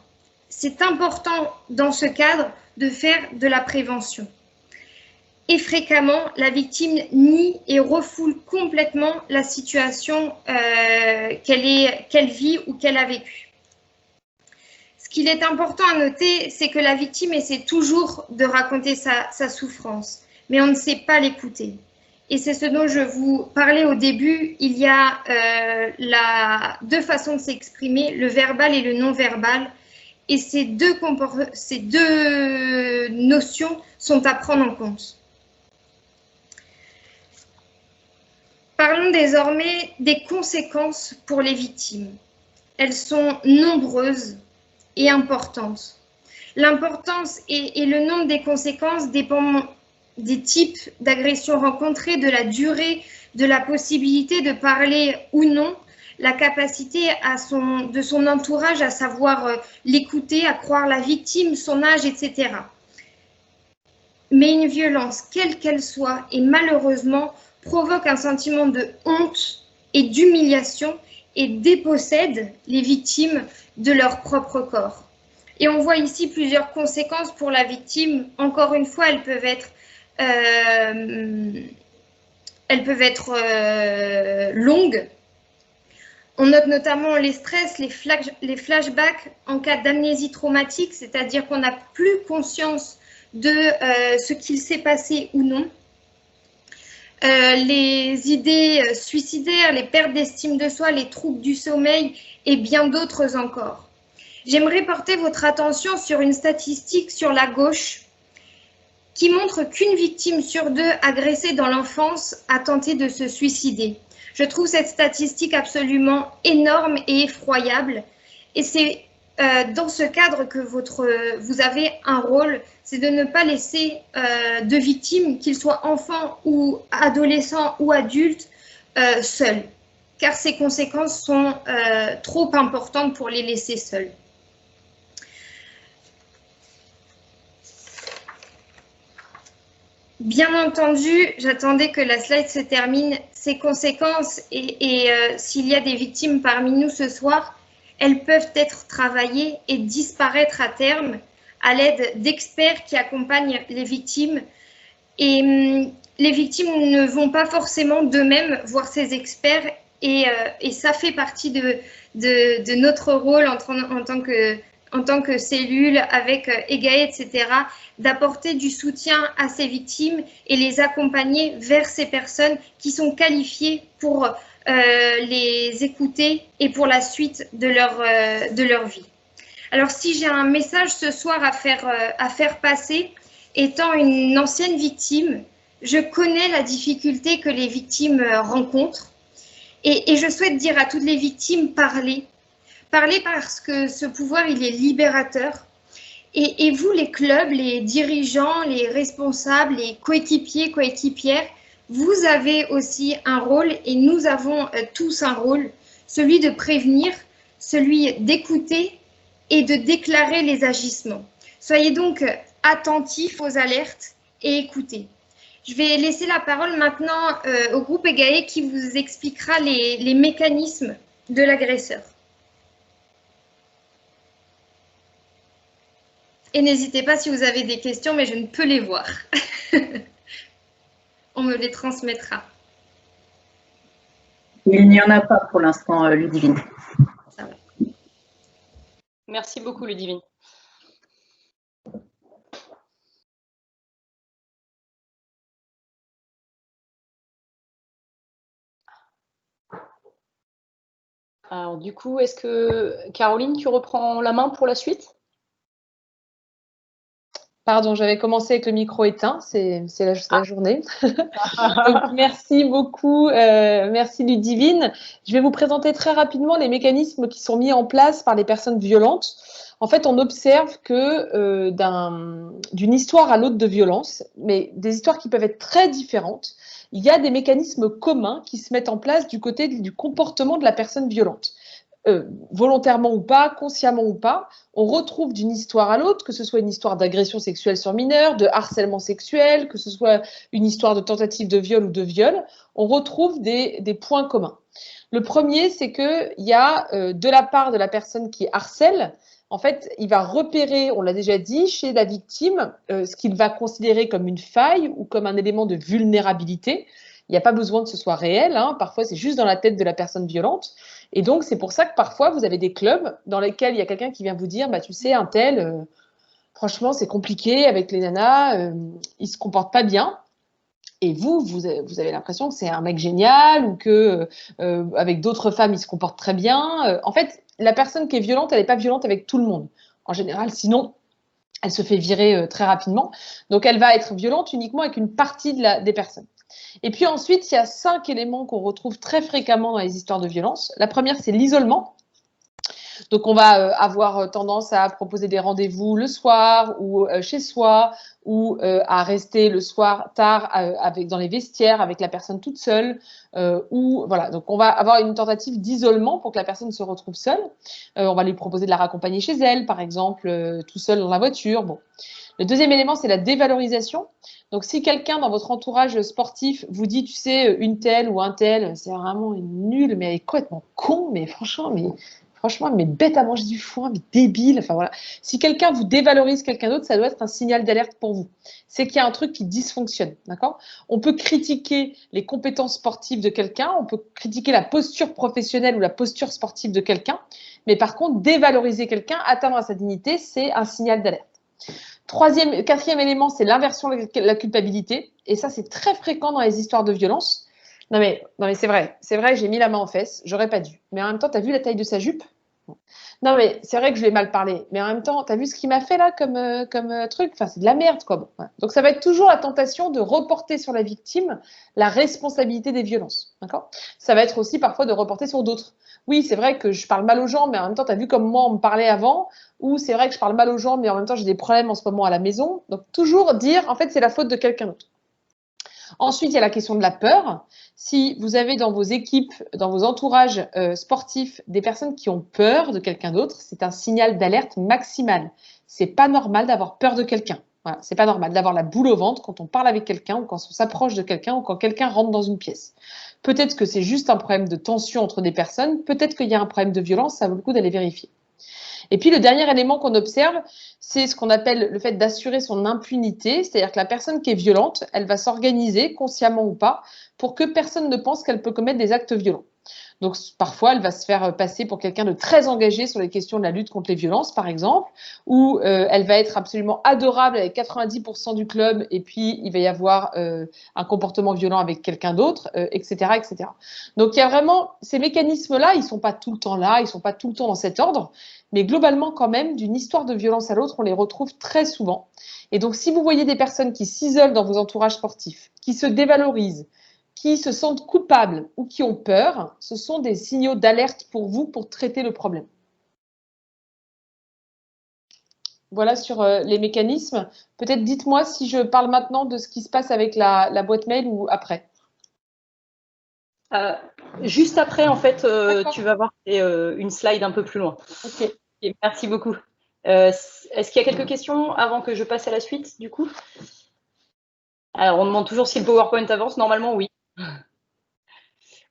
C'est important dans ce cadre de faire de la prévention. Et fréquemment, la victime nie et refoule complètement la situation qu'elle vit ou qu'elle a vécue. Ce qu'il est important à noter, c'est que la victime essaie toujours de raconter sa souffrance, mais on ne sait pas l'écouter. Et c'est ce dont je vous parlais au début, il y a deux façons de s'exprimer, le verbal et le non-verbal. Et ces deux notions sont à prendre en compte. Parlons désormais des conséquences pour les victimes. Elles sont nombreuses et importantes. L'importance et le nombre des conséquences dépendent des types d'agressions rencontrées, de la durée, de la possibilité de parler ou non, la capacité de son entourage à savoir l'écouter, à croire la victime, son âge, etc. Mais une violence, quelle qu'elle soit, et malheureusement, provoque un sentiment de honte et d'humiliation et dépossède les victimes de leur propre corps. Et on voit ici plusieurs conséquences pour la victime. Encore une fois, elles peuvent être longues. On note notamment les stress, les flashbacks en cas d'amnésie traumatique, c'est-à-dire qu'on n'a plus conscience de ce qu'il s'est passé ou non. Les idées suicidaires, les pertes d'estime de soi, les troubles du sommeil et bien d'autres encore. J'aimerais porter votre attention sur une statistique sur la gauche qui montre qu'une victime sur deux agressée dans l'enfance a tenté de se suicider. Je trouve cette statistique absolument énorme et effroyable. Et c'est dans ce cadre que vous avez un rôle, c'est de ne pas laisser de victimes, qu'ils soient enfants ou adolescents ou adultes, seuls. Car ces conséquences sont trop importantes pour les laisser seuls. Bien entendu, j'attendais que la slide se termine. Ces conséquences, et s'il y a des victimes parmi nous ce soir, elles peuvent être travaillées et disparaître à terme à l'aide d'experts qui accompagnent les victimes. Et les victimes ne vont pas forcément d'eux-mêmes voir ces experts et ça fait partie de notre rôle en tant que cellule avec EGAE, etc., d'apporter du soutien à ces victimes et les accompagner vers ces personnes qui sont qualifiées pour les écouter et pour la suite de leur vie. Alors, si j'ai un message ce soir à faire passer, étant une ancienne victime, je connais la difficulté que les victimes rencontrent et je souhaite dire à toutes les victimes, parlez. Parlez parce que ce pouvoir, il est libérateur. Et vous, les clubs, les dirigeants, les responsables, les coéquipiers, coéquipières, vous avez aussi un rôle et nous avons tous un rôle, celui de prévenir, celui d'écouter et de déclarer les agissements. Soyez donc attentifs aux alertes et écoutez. Je vais laisser la parole maintenant au groupe EGAE qui vous expliquera les mécanismes de l'agresseur. Et n'hésitez pas si vous avez des questions, mais je ne peux les voir. On me les transmettra. Il n'y en a pas pour l'instant, Ludivine. Merci beaucoup, Ludivine. Alors du coup, est-ce que Caroline, tu reprends la main pour la suite? Pardon, j'avais commencé avec le micro éteint, c'est la journée. Donc, merci beaucoup, merci Ludivine. Je vais vous présenter très rapidement les mécanismes qui sont mis en place par les personnes violentes. En fait, on observe que d'une histoire à l'autre de violence, mais des histoires qui peuvent être très différentes, il y a des mécanismes communs qui se mettent en place du côté du comportement de la personne violente. Volontairement ou pas, consciemment ou pas, on retrouve d'une histoire à l'autre, que ce soit une histoire d'agression sexuelle sur mineur, de harcèlement sexuel, que ce soit une histoire de tentative de viol ou de viol, on retrouve des points communs. Le premier, c'est qu'il y a de la part de la personne qui harcèle, en fait, il va repérer, on l'a déjà dit, chez la victime, ce qu'il va considérer comme une faille ou comme un élément de vulnérabilité. Il n'y a pas besoin que ce soit réel, hein. Parfois c'est juste dans la tête de la personne violente. Et donc c'est pour ça que parfois vous avez des clubs dans lesquels il y a quelqu'un qui vient vous dire, bah tu sais, un tel, franchement c'est compliqué avec les nanas, il se comporte pas bien. Et vous avez l'impression que c'est un mec génial ou que avec d'autres femmes il se comporte très bien. En fait, la personne qui est violente, elle n'est pas violente avec tout le monde. En général, sinon elle se fait virer très rapidement. Donc elle va être violente uniquement avec une partie des personnes. Et puis ensuite, il y a 5 éléments qu'on retrouve très fréquemment dans les histoires de violence. La première, c'est l'isolement. Donc, on va avoir tendance à proposer des rendez-vous le soir ou chez soi ou à rester le soir tard dans les vestiaires avec la personne toute seule. Ou voilà. Donc, on va avoir une tentative d'isolement pour que la personne se retrouve seule. On va lui proposer de la raccompagner chez elle, par exemple, tout seul dans la voiture. Bon. Le deuxième élément, c'est la dévalorisation. Donc, si quelqu'un dans votre entourage sportif vous dit, tu sais, une telle ou un tel, c'est vraiment nul, mais elle est complètement con, mais franchement, mais bête à manger du foin, mais débile. Enfin voilà. Si quelqu'un vous dévalorise quelqu'un d'autre, ça doit être un signal d'alerte pour vous. C'est qu'il y a un truc qui dysfonctionne, d'accord? On peut critiquer les compétences sportives de quelqu'un, on peut critiquer la posture professionnelle ou la posture sportive de quelqu'un, mais par contre, dévaloriser quelqu'un, atteindre à sa dignité, c'est un signal d'alerte. Quatrième élément, c'est l'inversion de la culpabilité. Et ça, c'est très fréquent dans les histoires de violence. Non mais c'est vrai, j'ai mis la main en fesse, j'aurais pas dû. Mais en même temps, t'as vu la taille de sa jupe? Non mais c'est vrai que je lui ai mal parlé. Mais en même temps, t'as vu ce qu'il m'a fait là comme truc? Enfin, c'est de la merde quoi. Bon, voilà. Donc ça va être toujours la tentation de reporter sur la victime la responsabilité des violences. D'accord? Ça va être aussi parfois de reporter sur d'autres. Oui, c'est vrai que je parle mal aux gens, mais en même temps, t'as vu comme moi on me parlait avant. Ou c'est vrai que je parle mal aux gens, mais en même temps j'ai des problèmes en ce moment à la maison. Donc toujours dire, en fait, c'est la faute de quelqu'un d'autre. Ensuite, il y a la question de la peur. Si vous avez dans vos équipes, dans vos entourages sportifs, des personnes qui ont peur de quelqu'un d'autre, c'est un signal d'alerte maximal. C'est pas normal d'avoir peur de quelqu'un. Voilà, c'est pas normal d'avoir la boule au ventre quand on parle avec quelqu'un ou quand on s'approche de quelqu'un ou quand quelqu'un rentre dans une pièce. Peut-être que c'est juste un problème de tension entre des personnes, peut-être qu'il y a un problème de violence, ça vaut le coup d'aller vérifier. Et puis le dernier élément qu'on observe, c'est ce qu'on appelle le fait d'assurer son impunité, c'est-à-dire que la personne qui est violente, elle va s'organiser, consciemment ou pas, pour que personne ne pense qu'elle peut commettre des actes violents. Donc parfois, elle va se faire passer pour quelqu'un de très engagé sur les questions de la lutte contre les violences, par exemple, ou elle va être absolument adorable avec 90% du club, et puis il va y avoir un comportement violent avec quelqu'un d'autre, etc., etc. Donc il y a vraiment ces mécanismes-là, ils sont pas tout le temps là, ils sont pas tout le temps dans cet ordre, mais globalement quand même, d'une histoire de violence à l'autre, on les retrouve très souvent. Et donc si vous voyez des personnes qui s'isolent dans vos entourages sportifs, qui se dévalorisent, qui se sentent coupables ou qui ont peur, ce sont des signaux d'alerte pour vous pour traiter le problème. Voilà sur les mécanismes. Peut-être dites-moi si je parle maintenant de ce qui se passe avec la boîte mail ou après. Juste après, en fait, tu vas voir une slide un peu plus loin. Ok. Et merci beaucoup. Est-ce qu'il y a quelques questions avant que je passe à la suite, du coup? Alors, on demande toujours si le PowerPoint avance. Normalement, oui.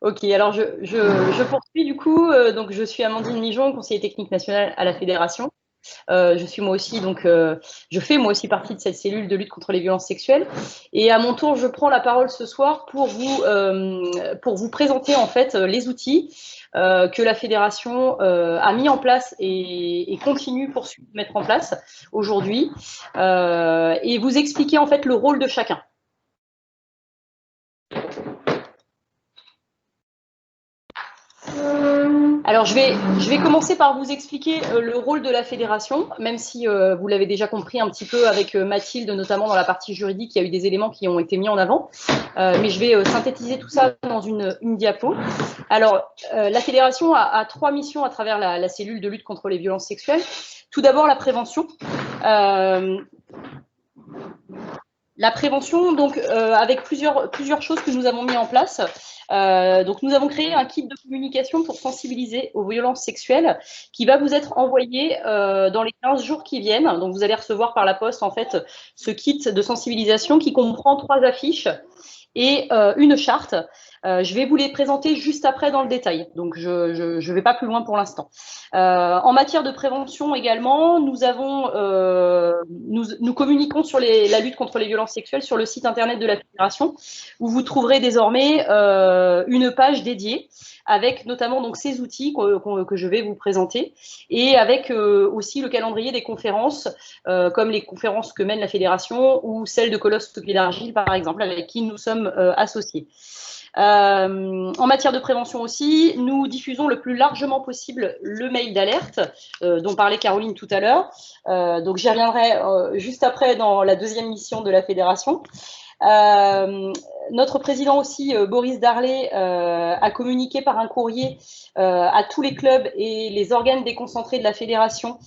Ok, alors je poursuis du coup. Donc, je suis Amandine Mijon, conseillère technique nationale à la Fédération. Je suis moi aussi, donc je fais moi aussi partie de cette cellule de lutte contre les violences sexuelles. Et à mon tour, je prends la parole ce soir pour vous présenter en fait les outils que la Fédération a mis en place et continue pour mettre en place aujourd'hui, et vous expliquer en fait le rôle de chacun. Alors, je vais commencer par vous expliquer le rôle de la fédération, même si vous l'avez déjà compris un petit peu avec Mathilde, notamment dans la partie juridique, il y a eu des éléments qui ont été mis en avant. Mais je vais synthétiser tout ça dans une diapo. Alors, la fédération a 3 missions à travers la cellule de lutte contre les violences sexuelles. Tout d'abord, la prévention. La prévention, donc, avec plusieurs choses que nous avons mis en place. Donc, nous avons créé un kit de communication pour sensibiliser aux violences sexuelles qui va vous être envoyé dans les 15 jours qui viennent. Donc, vous allez recevoir par la poste, en fait, ce kit de sensibilisation qui comprend 3 affiches et une charte. Je vais vous les présenter juste après dans le détail. Donc, je vais pas plus loin pour l'instant. En matière de prévention également, nous communiquons sur la lutte contre les violences sexuelles sur le site internet de la Fédération, où vous trouverez désormais une page dédiée avec notamment donc ces outils que je vais vous présenter et avec aussi le calendrier des conférences, comme les conférences que mène la Fédération ou celles de Colosse au pied d'argile, par exemple, avec qui nous sommes associés. En matière de prévention aussi, nous diffusons le plus largement possible le mail d'alerte dont parlait Caroline tout à l'heure. Donc j'y reviendrai juste après dans la deuxième mission de la Fédération. Notre président aussi, Boris Darlé, a communiqué par un courrier à tous les clubs et les organes déconcentrés de la fédération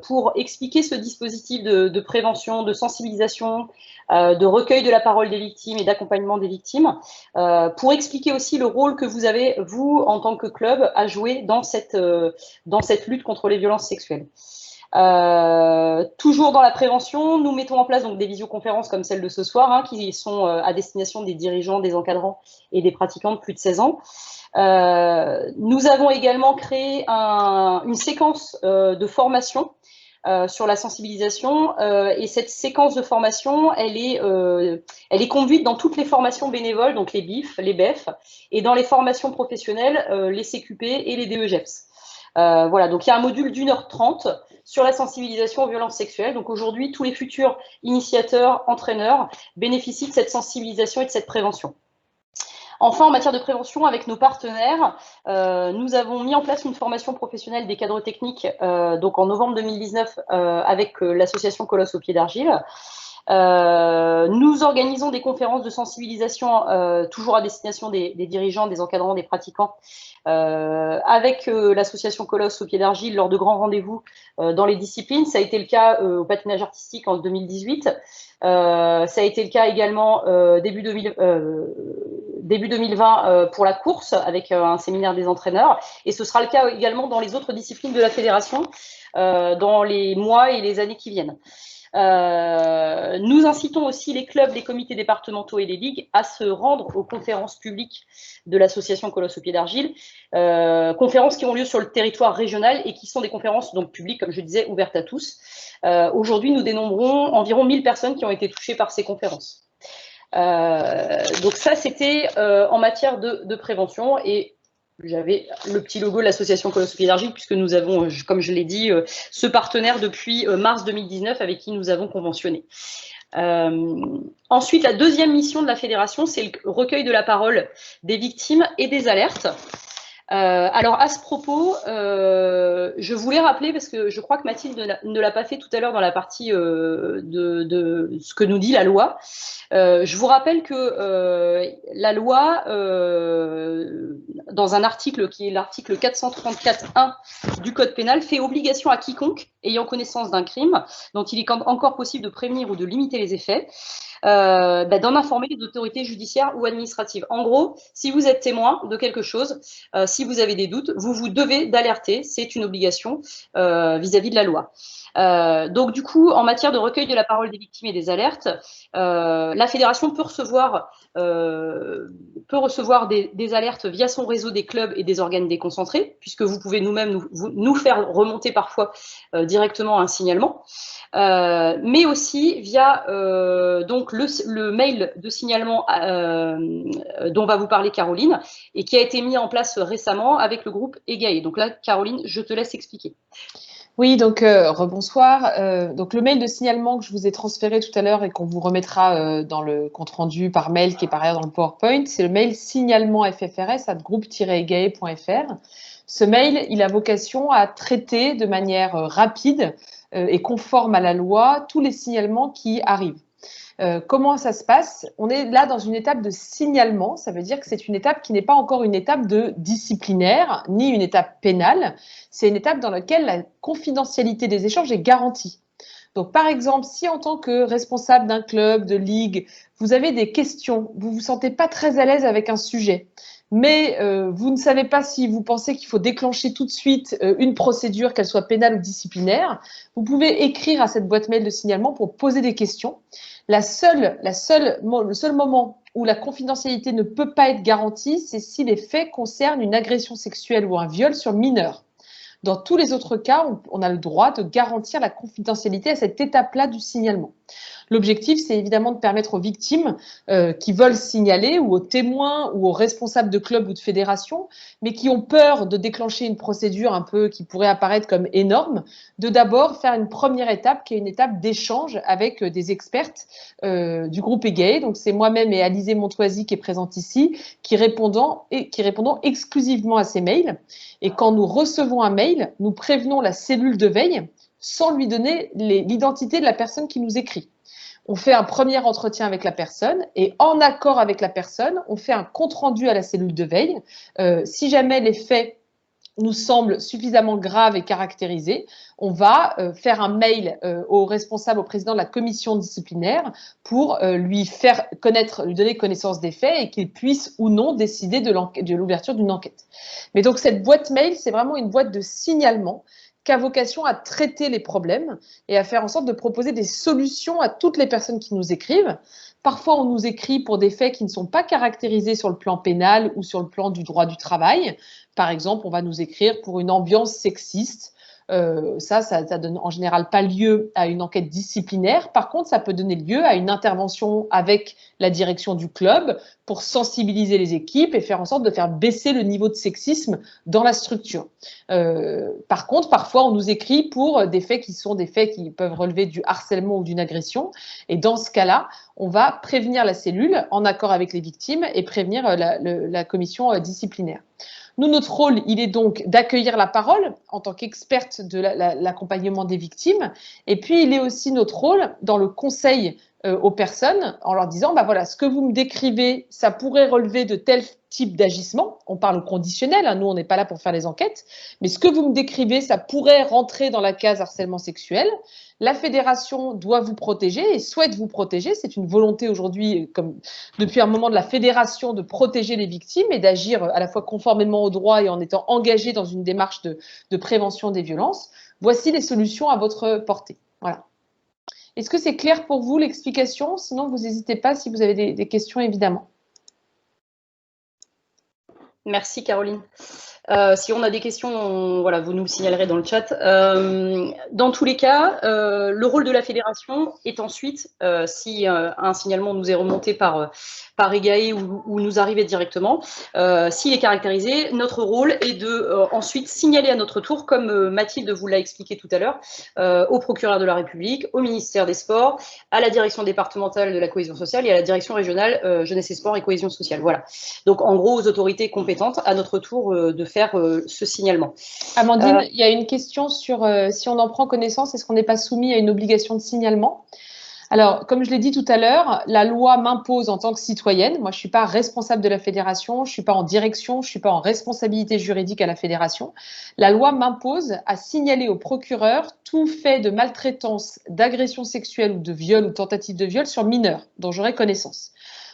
pour expliquer ce dispositif de prévention, de sensibilisation, de recueil de la parole des victimes et d'accompagnement des victimes, pour expliquer aussi le rôle que vous avez, vous, en tant que club, à jouer dans cette lutte contre les violences sexuelles. Toujours dans la prévention, nous mettons en place donc des visioconférences comme celle de ce soir, hein, qui sont à destination des dirigeants, des encadrants et des pratiquants de plus de 16 ans. Nous avons également créé une séquence de formation sur la sensibilisation et cette séquence de formation, elle est conduite dans toutes les formations bénévoles, donc les BIF, les BEF, et dans les formations professionnelles, les CQP et les DEGEPS. Voilà, donc il y a un module d'1h30 sur la sensibilisation aux violences sexuelles. Donc aujourd'hui, tous les futurs initiateurs, entraîneurs bénéficient de cette sensibilisation et de cette prévention. Enfin, en matière de prévention, avec nos partenaires, nous avons mis en place une formation professionnelle des cadres techniques donc en novembre 2019 avec l'association Colosse au pied d'argile. Nous organisons des conférences de sensibilisation toujours à destination des dirigeants, des encadrants, des pratiquants avec l'association Colosse au pied d'argile lors de grands rendez-vous dans les disciplines. Ça a été le cas au patinage artistique en 2018. Ça a été le cas également début 2020 pour la course avec un séminaire des entraîneurs. Et ce sera le cas également dans les autres disciplines de la fédération dans les mois et les années qui viennent. Nous incitons aussi les clubs, les comités départementaux et les ligues à se rendre aux conférences publiques de l'association Colosse au pied d'argile, conférences qui ont lieu sur le territoire régional et qui sont des conférences donc publiques, comme je disais, ouvertes à tous. Aujourd'hui, nous dénombrons environ 1000 personnes qui ont été touchées par ces conférences. Donc ça, c'était en matière de prévention et j'avais le petit logo de l'association Colosse au pied d'argile puisque nous avons, comme je l'ai dit, ce partenaire depuis mars 2019 avec qui nous avons conventionné. Ensuite, la deuxième mission de la fédération, c'est le recueil de la parole des victimes et des alertes. Alors à ce propos, je voulais rappeler, parce que je crois que Mathilde ne l'a pas fait tout à l'heure dans la partie de ce que nous dit la loi. Je vous rappelle que la loi, dans un article qui est l'article 434.1 du Code pénal, fait obligation à quiconque ayant connaissance d'un crime dont il est encore possible de prévenir ou de limiter les effets, d'en informer les autorités judiciaires ou administratives. En gros, si vous êtes témoin de quelque chose, si vous avez des doutes, vous devez d'alerter, c'est une obligation vis-à-vis de la loi. Donc du coup, en matière de recueil de la parole des victimes et des alertes, la fédération peut recevoir des alertes via son réseau des clubs et des organes déconcentrés, puisque vous pouvez nous-mêmes nous faire remonter parfois directement un signalement. Mais aussi via donc le mail de signalement dont va vous parler Caroline et qui a été mis en place récemment avec le groupe EGAE. Donc là, Caroline, je te laisse expliquer. Oui, donc rebonsoir. Donc le mail de signalement que je vous ai transféré tout à l'heure et qu'on vous remettra dans le compte-rendu par mail qui est par ailleurs dans le PowerPoint, c'est le mail signalement ffrs@groupe-egae.fr. Ce mail, il a vocation à traiter de manière rapide et conforme à la loi tous les signalements qui arrivent. Comment ça se passe? On est là dans une étape de signalement, ça veut dire que c'est une étape qui n'est pas encore une étape de disciplinaire, ni une étape pénale, c'est une étape dans laquelle la confidentialité des échanges est garantie. Donc par exemple, si en tant que responsable d'un club, de ligue, vous avez des questions, vous ne vous sentez pas très à l'aise avec un sujet, mais vous ne savez pas si vous pensez qu'il faut déclencher tout de suite une procédure, qu'elle soit pénale ou disciplinaire, vous pouvez écrire à cette boîte mail de signalement pour poser des questions. Le seul moment où la confidentialité ne peut pas être garantie, c'est si les faits concernent une agression sexuelle ou un viol sur mineur. Dans tous les autres cas, on a le droit de garantir la confidentialité à cette étape-là du signalement. L'objectif, c'est évidemment de permettre aux victimes qui veulent signaler, ou aux témoins, ou aux responsables de clubs ou de fédérations, mais qui ont peur de déclencher une procédure un peu qui pourrait apparaître comme énorme, de d'abord faire une première étape, qui est une étape d'échange avec des expertes du groupe EGAE. Donc c'est moi-même et Alizée Montoisy qui est présente ici, qui répondons exclusivement à ces mails. Et quand nous recevons un mail, nous prévenons la cellule de veille sans lui donner l'identité de la personne qui nous écrit. On fait un premier entretien avec la personne et en accord avec la personne, on fait un compte-rendu à la cellule de veille. Si jamais les faits nous semblent suffisamment graves et caractérisés, on va faire un mail au responsable, au président de la commission disciplinaire pour lui donner connaissance des faits et qu'il puisse ou non décider de l'ouverture d'une enquête. Mais donc cette boîte mail, c'est vraiment une boîte de signalement qui a vocation à traiter les problèmes et à faire en sorte de proposer des solutions à toutes les personnes qui nous écrivent. Parfois, on nous écrit pour des faits qui ne sont pas caractérisés sur le plan pénal ou sur le plan du droit du travail. Par exemple, on va nous écrire pour une ambiance sexiste. Ça donne en général pas lieu à une enquête disciplinaire. Par contre, ça peut donner lieu à une intervention avec la direction du club pour sensibiliser les équipes et faire en sorte de faire baisser le niveau de sexisme dans la structure. Par contre, parfois, on nous écrit pour des faits qui peuvent relever du harcèlement ou d'une agression. Et dans ce cas-là, on va prévenir la cellule en accord avec les victimes et prévenir la commission disciplinaire. Nous, notre rôle, il est donc d'accueillir la parole en tant qu'experte de l'accompagnement des victimes. Et puis, il est aussi notre rôle dans le conseil aux personnes en leur disant, voilà, ce que vous me décrivez, ça pourrait relever de tel type d'agissement. On parle au conditionnel, nous, on n'est pas là pour faire les enquêtes. Mais ce que vous me décrivez, ça pourrait rentrer dans la case harcèlement sexuel. La fédération doit vous protéger et souhaite vous protéger. C'est une volonté aujourd'hui, comme depuis un moment de la fédération, de protéger les victimes et d'agir à la fois conformément au droit et en étant engagé dans une démarche de prévention des violences. Voici les solutions à votre portée. Voilà. Est-ce que c'est clair pour vous l'explication? Sinon, vous n'hésitez pas si vous avez des questions, évidemment. Merci Caroline. Si on a des questions, voilà, vous nous le signalerez dans le chat. Dans tous les cas, le rôle de la fédération est ensuite, si un signalement nous est remonté par EGAE ou nous arrivait directement, s'il est caractérisé, notre rôle est de ensuite signaler à notre tour, comme Mathilde vous l'a expliqué tout à l'heure, au procureur de la République, au ministère des Sports, à la direction départementale de la cohésion sociale et à la direction régionale jeunesse et sport et cohésion sociale. Voilà. Donc en gros, aux autorités compétentes, à notre tour de faire ce signalement. Amandine, il y a une question sur si on en prend connaissance, est-ce qu'on n'est pas soumis à une obligation de signalement? Alors, comme je l'ai dit tout à l'heure, la loi m'impose en tant que citoyenne, moi je ne suis pas responsable de la fédération, je ne suis pas en direction, je ne suis pas en responsabilité juridique à la fédération. La loi m'impose à signaler au procureur tout fait de maltraitance, d'agression sexuelle ou de viol ou tentative de viol sur mineur dont j'aurai connaissance.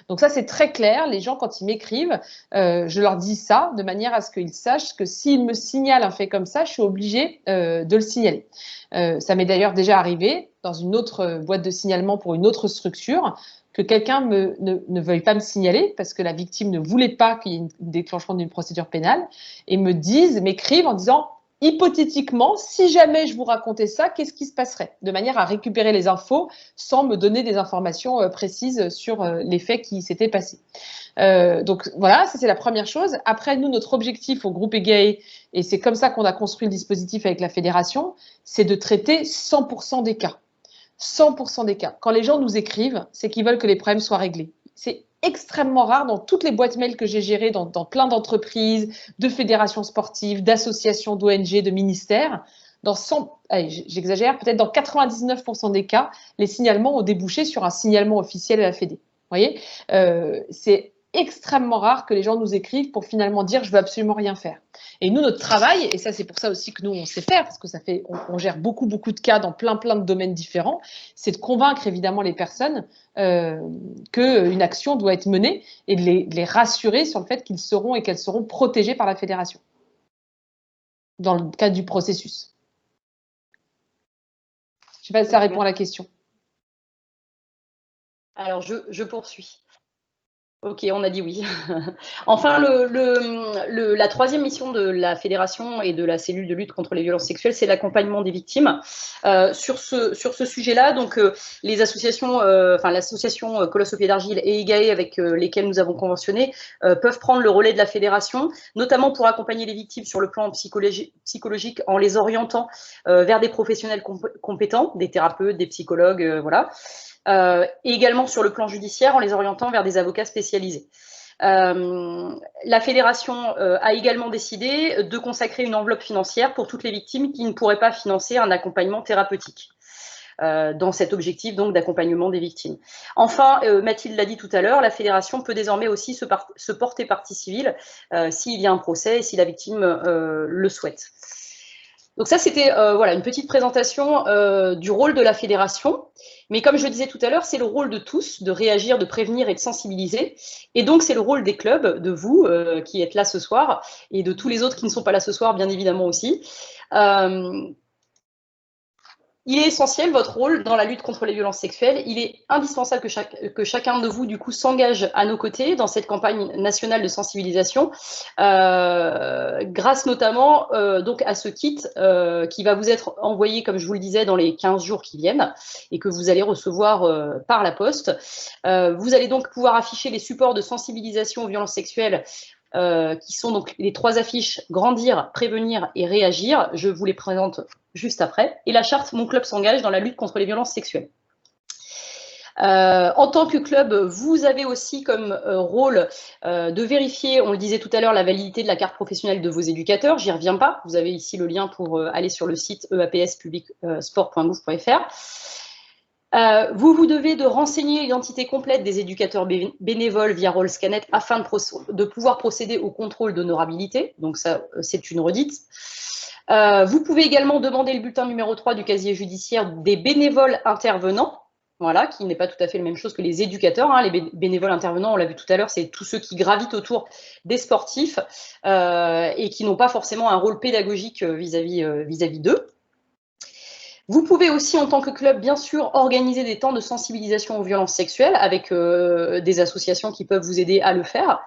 Donc ça, c'est très clair. Les gens, quand ils m'écrivent, je leur dis ça de manière à ce qu'ils sachent que s'ils me signalent un fait comme ça, je suis obligée de le signaler. Ça m'est d'ailleurs déjà arrivé dans une autre boîte de signalement pour une autre structure que quelqu'un ne veuille pas me signaler parce que la victime ne voulait pas qu'il y ait un déclenchement d'une procédure pénale et m'écrivent en disant hypothétiquement, si jamais je vous racontais ça, qu'est-ce qui se passerait? De manière à récupérer les infos sans me donner des informations précises sur les faits qui s'étaient passés. Donc voilà, ça c'est la première chose. Après, nous, notre objectif au groupe EGAE, et c'est comme ça qu'on a construit le dispositif avec la fédération, c'est de traiter 100% des cas. 100% des cas. Quand les gens nous écrivent, c'est qu'ils veulent que les problèmes soient réglés. C'est extrêmement rare dans toutes les boîtes mail que j'ai gérées dans plein d'entreprises, de fédérations sportives, d'associations, d'ONG, de ministères. Dans 100, allez, j'exagère, peut-être dans 99% des cas, les signalements ont débouché sur un signalement officiel à la Fédé. Vous voyez, c'est extrêmement rare que les gens nous écrivent pour finalement dire je veux absolument rien faire. Et nous, notre travail, et ça c'est pour ça aussi que nous on sait faire, parce que ça fait, on gère beaucoup de cas dans plein de domaines différents, c'est de convaincre évidemment les personnes qu'une action doit être menée et de les rassurer sur le fait qu'ils seront et qu'elles seront protégées par la fédération dans le cadre du processus. Je ne sais pas si ça répond à la question. Alors, je poursuis. Ok, on a dit oui. Enfin, la troisième mission de la fédération et de la cellule de lutte contre les violences sexuelles, c'est l'accompagnement des victimes. Sur ce sujet-là, donc les associations, enfin l'association Colosse au pied d'argile et EGAE avec lesquelles nous avons conventionné, peuvent prendre le relais de la fédération, notamment pour accompagner les victimes sur le plan psychologique en les orientant vers des professionnels compétents, des thérapeutes, des psychologues, voilà. Et également sur le plan judiciaire en les orientant vers des avocats spécialisés. La fédération a également décidé de consacrer une enveloppe financière pour toutes les victimes qui ne pourraient pas financer un accompagnement thérapeutique. Dans cet objectif donc d'accompagnement des victimes. Enfin, Mathilde l'a dit tout à l'heure, la fédération peut désormais aussi se porter partie civile s'il y a un procès et si la victime le souhaite. Donc ça, c'était voilà, une petite présentation du rôle de la fédération. Mais comme je le disais tout à l'heure, c'est le rôle de tous de réagir, de prévenir et de sensibiliser. Et donc, c'est le rôle des clubs, de vous qui êtes là ce soir, et de tous les autres qui ne sont pas là ce soir, bien évidemment aussi. Il est essentiel, votre rôle dans la lutte contre les violences sexuelles. Il est indispensable que chacun de vous, du coup, s'engage à nos côtés dans cette campagne nationale de sensibilisation, grâce notamment donc à ce kit qui va vous être envoyé, comme je vous le disais, dans les 15 jours qui viennent et que vous allez recevoir par la poste. Vous allez donc pouvoir afficher les supports de sensibilisation aux violences sexuelles qui sont donc les 3 affiches « Grandir, prévenir et réagir ». Je vous les présente juste après. Et la charte « Mon club s'engage dans la lutte contre les violences sexuelles ». En tant que club, vous avez aussi comme rôle de vérifier, on le disait tout à l'heure, la validité de la carte professionnelle de vos éducateurs. J'y reviens pas. Vous avez ici le lien pour aller sur le site eapspublicsport.gouv.fr. Vous devez de renseigner l'identité complète des éducateurs bénévoles via Rollscanet afin de pouvoir procéder au contrôle d'honorabilité. Donc ça, c'est une redite. Vous pouvez également demander le bulletin numéro 3 du casier judiciaire des bénévoles intervenants, voilà, qui n'est pas tout à fait la même chose que les éducateurs. Hein. Les bénévoles intervenants, on l'a vu tout à l'heure, c'est tous ceux qui gravitent autour des sportifs et qui n'ont pas forcément un rôle pédagogique vis-à-vis d'eux. Vous pouvez aussi, en tant que club, bien sûr, organiser des temps de sensibilisation aux violences sexuelles avec des associations qui peuvent vous aider à le faire.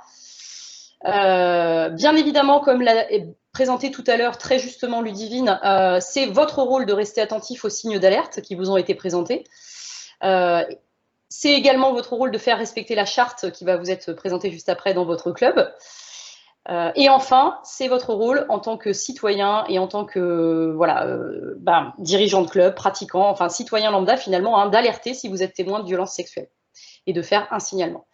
Bien évidemment, comme l'a présenté tout à l'heure très justement Ludivine, c'est votre rôle de rester attentif aux signes d'alerte qui vous ont été présentés. C'est également votre rôle de faire respecter la charte qui va vous être présentée juste après dans votre club. Et enfin, c'est votre rôle en tant que citoyen et en tant que voilà, dirigeant de club, pratiquant, enfin citoyen lambda finalement, hein, d'alerter si vous êtes témoin de violences sexuelles et de faire un signalement.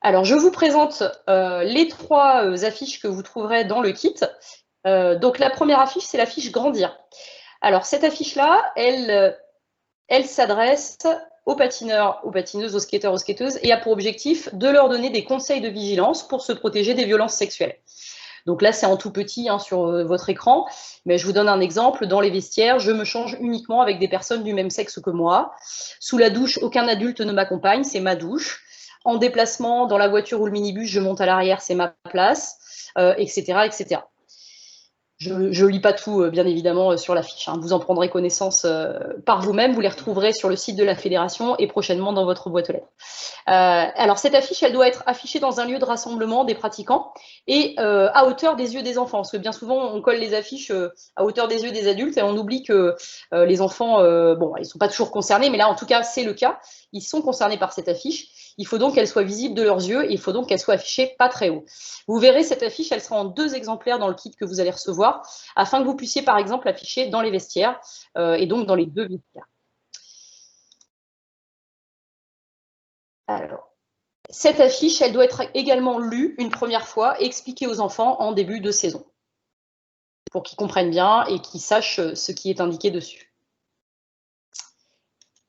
Alors, je vous présente les 3 affiches que vous trouverez dans le kit. Donc, la première affiche, c'est l'affiche Grandir. Alors, cette affiche-là, elle s'adresse aux patineurs, aux patineuses, aux skateurs, aux skateuses et a pour objectif de leur donner des conseils de vigilance pour se protéger des violences sexuelles. Donc là, c'est en tout petit hein, sur votre écran, mais je vous donne un exemple. Dans les vestiaires, je me change uniquement avec des personnes du même sexe que moi. Sous la douche, aucun adulte ne m'accompagne, c'est ma douche. En déplacement, dans la voiture ou le minibus, je monte à l'arrière, c'est ma place, etc., etc. Je ne lis pas tout, bien évidemment, sur la fiche. Hein. Vous en prendrez connaissance par vous-même. Vous les retrouverez sur le site de la fédération et prochainement dans votre boîte aux lettres. Alors, cette affiche, elle doit être affichée dans un lieu de rassemblement des pratiquants et à hauteur des yeux des enfants. Parce que bien souvent, on colle les affiches à hauteur des yeux des adultes et on oublie que les enfants, bon, ils ne sont pas toujours concernés, mais là, en tout cas, c'est le cas. Ils sont concernés par cette affiche. Il faut donc qu'elle soit visible de leurs yeux et il faut donc qu'elle soit affichée pas très haut. Vous verrez, cette affiche, elle sera en 2 exemplaires dans le kit que vous allez recevoir afin que vous puissiez, par exemple, l'afficher dans les vestiaires et donc dans les 2 vestiaires. Alors, Cette affiche, elle doit être également lue une première fois et expliquée aux enfants en début de saison, pour qu'ils comprennent bien et qu'ils sachent ce qui est indiqué dessus.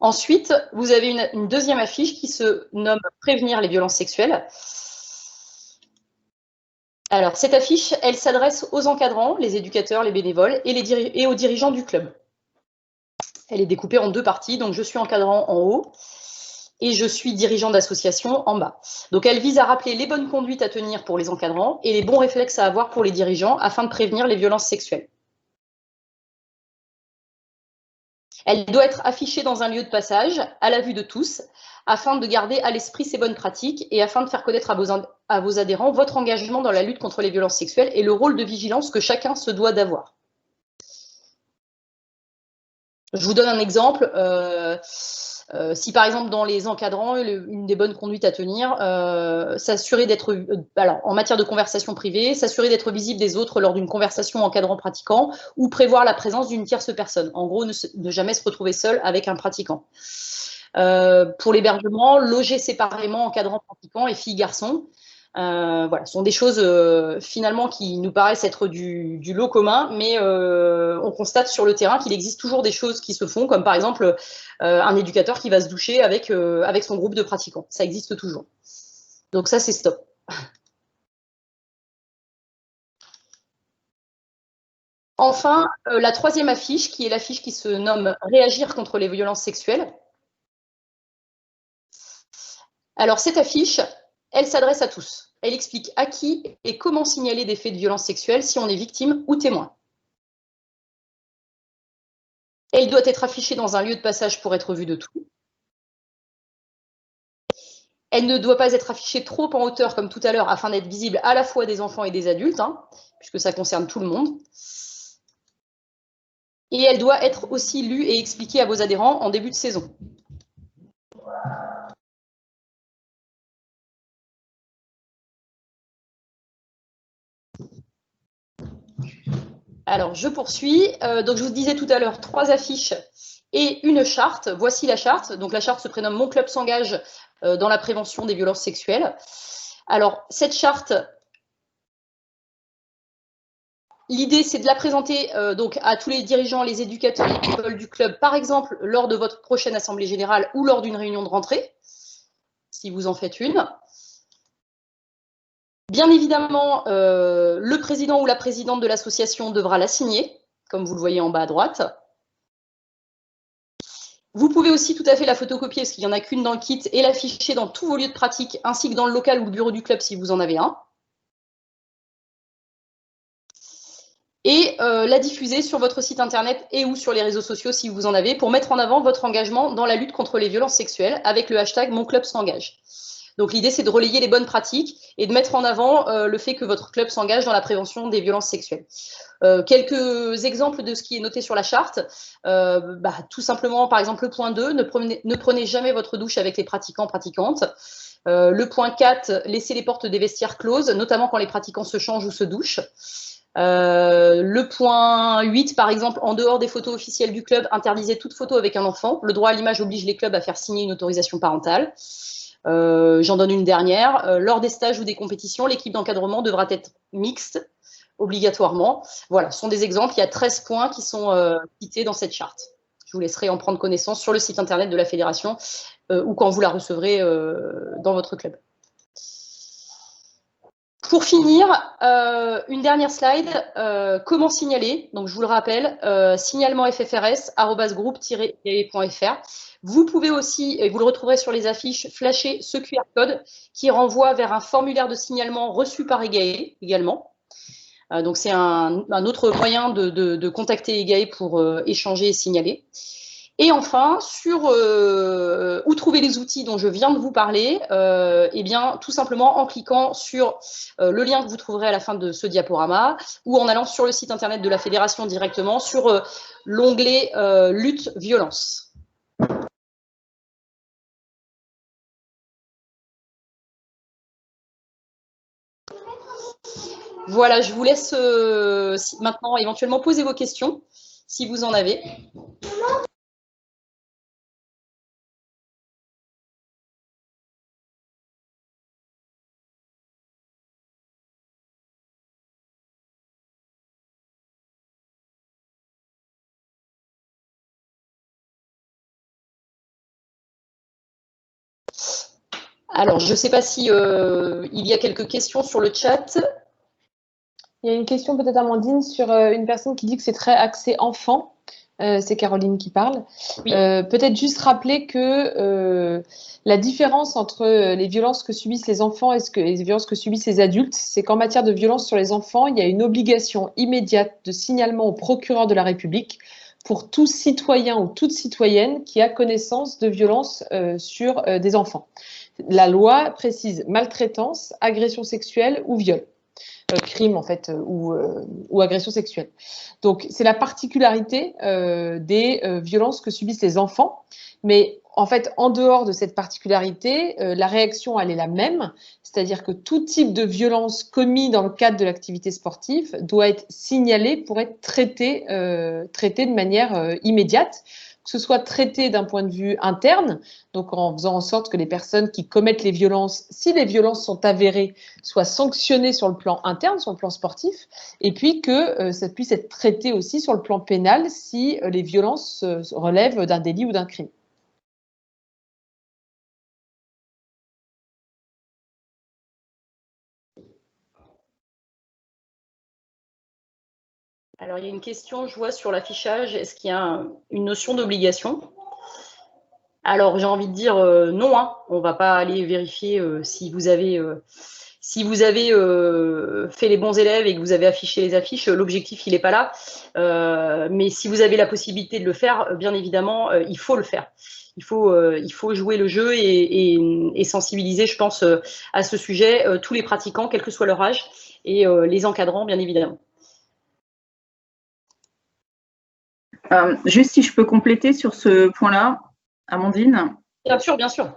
Ensuite, vous avez une deuxième affiche qui se nomme « Prévenir les violences sexuelles ». Alors, cette affiche, elle s'adresse aux encadrants, les éducateurs, les bénévoles et aux dirigeants du club. Elle est découpée en 2 parties, donc je suis encadrant en haut et je suis dirigeant d'association en bas. Donc, elle vise à rappeler les bonnes conduites à tenir pour les encadrants et les bons réflexes à avoir pour les dirigeants afin de prévenir les violences sexuelles. Elle doit être affichée dans un lieu de passage, à la vue de tous, afin de garder à l'esprit ces bonnes pratiques et afin de faire connaître à vos adhérents votre engagement dans la lutte contre les violences sexuelles et le rôle de vigilance que chacun se doit d'avoir. Je vous donne un exemple. Si par exemple dans les encadrants, une des bonnes conduites à tenir, s'assurer d'être, en matière de conversation privée, s'assurer d'être visible des autres lors d'une conversation encadrant-pratiquant ou prévoir la présence d'une tierce personne. En gros, ne jamais se retrouver seul avec un pratiquant. Pour l'hébergement, loger séparément encadrant-pratiquant et filles-garçons. Voilà, ce sont des choses finalement qui nous paraissent être du lot commun, mais on constate sur le terrain qu'il existe toujours des choses qui se font, comme par exemple un éducateur qui va se doucher avec son groupe de pratiquants. Ça existe toujours. Donc ça, c'est stop. Enfin, la troisième affiche, qui est l'affiche qui se nomme « Réagir contre les violences sexuelles ». Alors, cette affiche, elle s'adresse à tous. Elle explique à qui et comment signaler des faits de violence sexuelle si on est victime ou témoin. Elle doit être affichée dans un lieu de passage pour être vue de tous. Elle ne doit pas être affichée trop en hauteur comme tout à l'heure afin d'être visible à la fois des enfants et des adultes, puisque ça concerne tout le monde. Et elle doit être aussi lue et expliquée à vos adhérents en début de saison. Alors, je poursuis. Donc, je vous disais tout à l'heure 3 affiches et une charte. Voici la charte. Donc, la charte se prénomme « Mon club s'engage dans la prévention des violences sexuelles ». Alors, cette charte, l'idée, c'est de la présenter donc à tous les dirigeants, les éducateurs, les bénévoles du club, par exemple, lors de votre prochaine assemblée générale ou lors d'une réunion de rentrée, si vous en faites une. Bien évidemment, le président ou la présidente de l'association devra la signer, comme vous le voyez en bas à droite. Vous pouvez aussi tout à fait la photocopier, parce qu'il n'y en a qu'une dans le kit, et l'afficher dans tous vos lieux de pratique, ainsi que dans le local ou le bureau du club si vous en avez un. Et la diffuser sur votre site internet et ou sur les réseaux sociaux si vous en avez, pour mettre en avant votre engagement dans la lutte contre les violences sexuelles avec le hashtag Mon Club s'engage. Donc l'idée, c'est de relayer les bonnes pratiques et de mettre en avant le fait que votre club s'engage dans la prévention des violences sexuelles. Quelques exemples de ce qui est noté sur la charte. Tout simplement, par exemple, le point 2, ne prenez jamais votre douche avec les pratiquants-pratiquantes. Le point 4, laissez les portes des vestiaires closes, notamment quand les pratiquants se changent ou se douchent. Le point 8, par exemple, en dehors des photos officielles du club, interdisez toute photo avec un enfant. Le droit à l'image oblige les clubs à faire signer une autorisation parentale. J'en donne une dernière. Lors des stages ou des compétitions, l'équipe d'encadrement devra être mixte, obligatoirement. Voilà, ce sont des exemples. Il y a 13 points qui sont cités dans cette charte. Je vous laisserai en prendre connaissance sur le site internet de la fédération ou quand vous la recevrez dans votre club. Pour finir, une dernière slide, comment signaler. Donc, je vous le rappelle, signalement-ffrs@groupe-fr. Vous pouvez aussi, et vous le retrouverez sur les affiches, flasher ce QR code qui renvoie vers un formulaire de signalement reçu par EGAE également. Donc, c'est un autre moyen de contacter EGAE pour échanger et signaler. Et enfin, où trouver les outils dont je viens de vous parler, eh bien, tout simplement en cliquant sur le lien que vous trouverez à la fin de ce diaporama ou en allant sur le site internet de la fédération directement sur l'onglet lutte violence. Voilà, je vous laisse maintenant éventuellement poser vos questions si vous en avez. Alors, je ne sais pas si il y a quelques questions sur le chat. Il y a une question peut-être, Amandine, sur une personne qui dit que c'est très axé enfant. C'est Caroline qui parle. Oui. Peut-être juste rappeler que la différence entre les violences que subissent les enfants et les violences que subissent les adultes, c'est qu'en matière de violence sur les enfants, il y a une obligation immédiate de signalement au procureur de la République pour tout citoyen ou toute citoyenne qui a connaissance de violences sur des enfants. La loi précise maltraitance, agression sexuelle ou viol. Crime en fait ou agression sexuelle. Donc c'est la particularité des violences que subissent les enfants, mais en fait en dehors de cette particularité, la réaction elle est la même, c'est-à-dire que tout type de violence commis dans le cadre de l'activité sportive doit être signalé pour être traité de manière immédiate, que ce soit traité d'un point de vue interne, donc en faisant en sorte que les personnes qui commettent les violences, si les violences sont avérées, soient sanctionnées sur le plan interne, sur le plan sportif, et puis que ça puisse être traité aussi sur le plan pénal si les violences relèvent d'un délit ou d'un crime. Alors, il y a une question, je vois, sur l'affichage. Est-ce qu'il y a une notion d'obligation? Alors, j'ai envie de dire non, hein. On ne va pas aller vérifier si vous avez fait les bons élèves et que vous avez affiché les affiches. L'objectif, il n'est pas là. Mais si vous avez la possibilité de le faire, bien évidemment, il faut le faire. Il faut jouer le jeu et sensibiliser, je pense, à ce sujet, tous les pratiquants, quel que soit leur âge, et les encadrants, bien évidemment. Juste si je peux compléter sur ce point-là, Amandine. Bien sûr, bien sûr.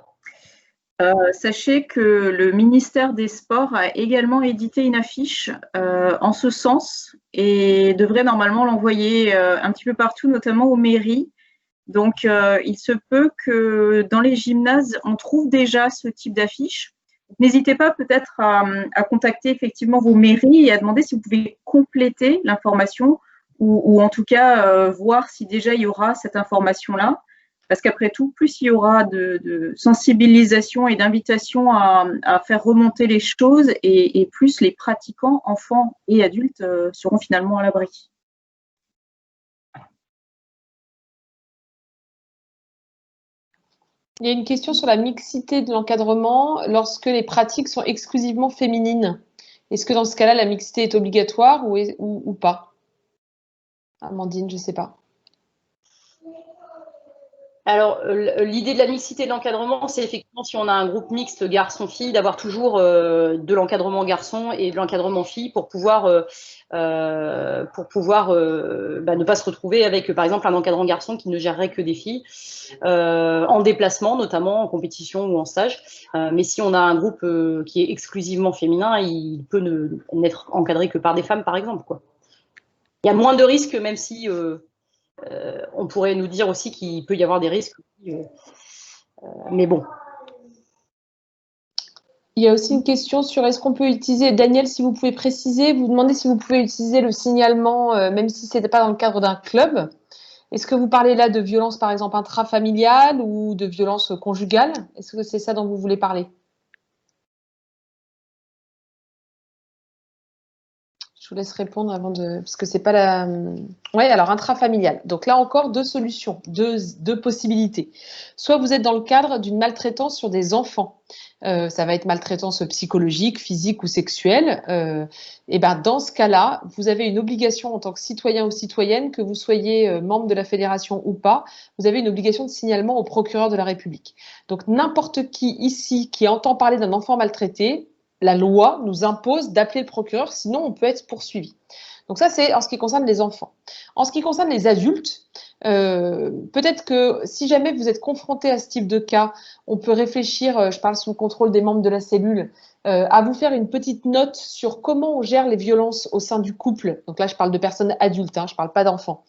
Sachez que le ministère des Sports a également édité une affiche en ce sens et devrait normalement l'envoyer un petit peu partout, notamment aux mairies. Donc, il se peut que dans les gymnases, on trouve déjà ce type d'affiche. N'hésitez pas peut-être à contacter effectivement vos mairies et à demander si vous pouvez compléter l'information ou en tout cas voir si déjà il y aura cette information-là. Parce qu'après tout, plus il y aura de sensibilisation et d'invitation à faire remonter les choses et plus les pratiquants, enfants et adultes, seront finalement à l'abri. Il y a une question sur la mixité de l'encadrement lorsque les pratiques sont exclusivement féminines. Est-ce que dans ce cas-là, la mixité est obligatoire ou pas? Amandine, je ne sais pas. Alors, l'idée de la mixité de l'encadrement, c'est effectivement, si on a un groupe mixte garçon-fille, d'avoir toujours de l'encadrement garçon et de l'encadrement fille pour pouvoir ne pas se retrouver avec, par exemple, un encadrant garçon qui ne gérerait que des filles, en déplacement, notamment en compétition ou en stage. Mais si on a un groupe qui est exclusivement féminin, il peut n'être encadré que par des femmes, par exemple, quoi. Il y a moins de risques, même si... on pourrait nous dire aussi qu'il peut y avoir des risques, mais bon. Il y a aussi une question sur est-ce qu'on peut utiliser, Daniel, si vous pouvez préciser, vous demandez si vous pouvez utiliser le signalement, même si ce n'était pas dans le cadre d'un club. Est-ce que vous parlez là de violence, par exemple, intrafamiliale ou de violence conjugale? Est-ce que c'est ça dont vous voulez parler? Je vous laisse répondre avant de... Parce que c'est pas la... Oui, alors intrafamilial. Donc là encore, deux solutions, deux possibilités. Soit vous êtes dans le cadre d'une maltraitance sur des enfants. Ça va être maltraitance psychologique, physique ou sexuelle. Et ben dans ce cas-là, vous avez une obligation en tant que citoyen ou citoyenne, que vous soyez membre de la fédération ou pas, vous avez une obligation de signalement au procureur de la République. Donc n'importe qui ici qui entend parler d'un enfant maltraité, la loi nous impose d'appeler le procureur, sinon on peut être poursuivi. Donc ça, c'est en ce qui concerne les enfants. En ce qui concerne les adultes, peut-être que si jamais vous êtes confronté à ce type de cas, on peut réfléchir, je parle sous le contrôle des membres de la cellule, à vous faire une petite note sur comment on gère les violences au sein du couple. Donc là, je parle de personnes adultes, hein, je ne parle pas d'enfants.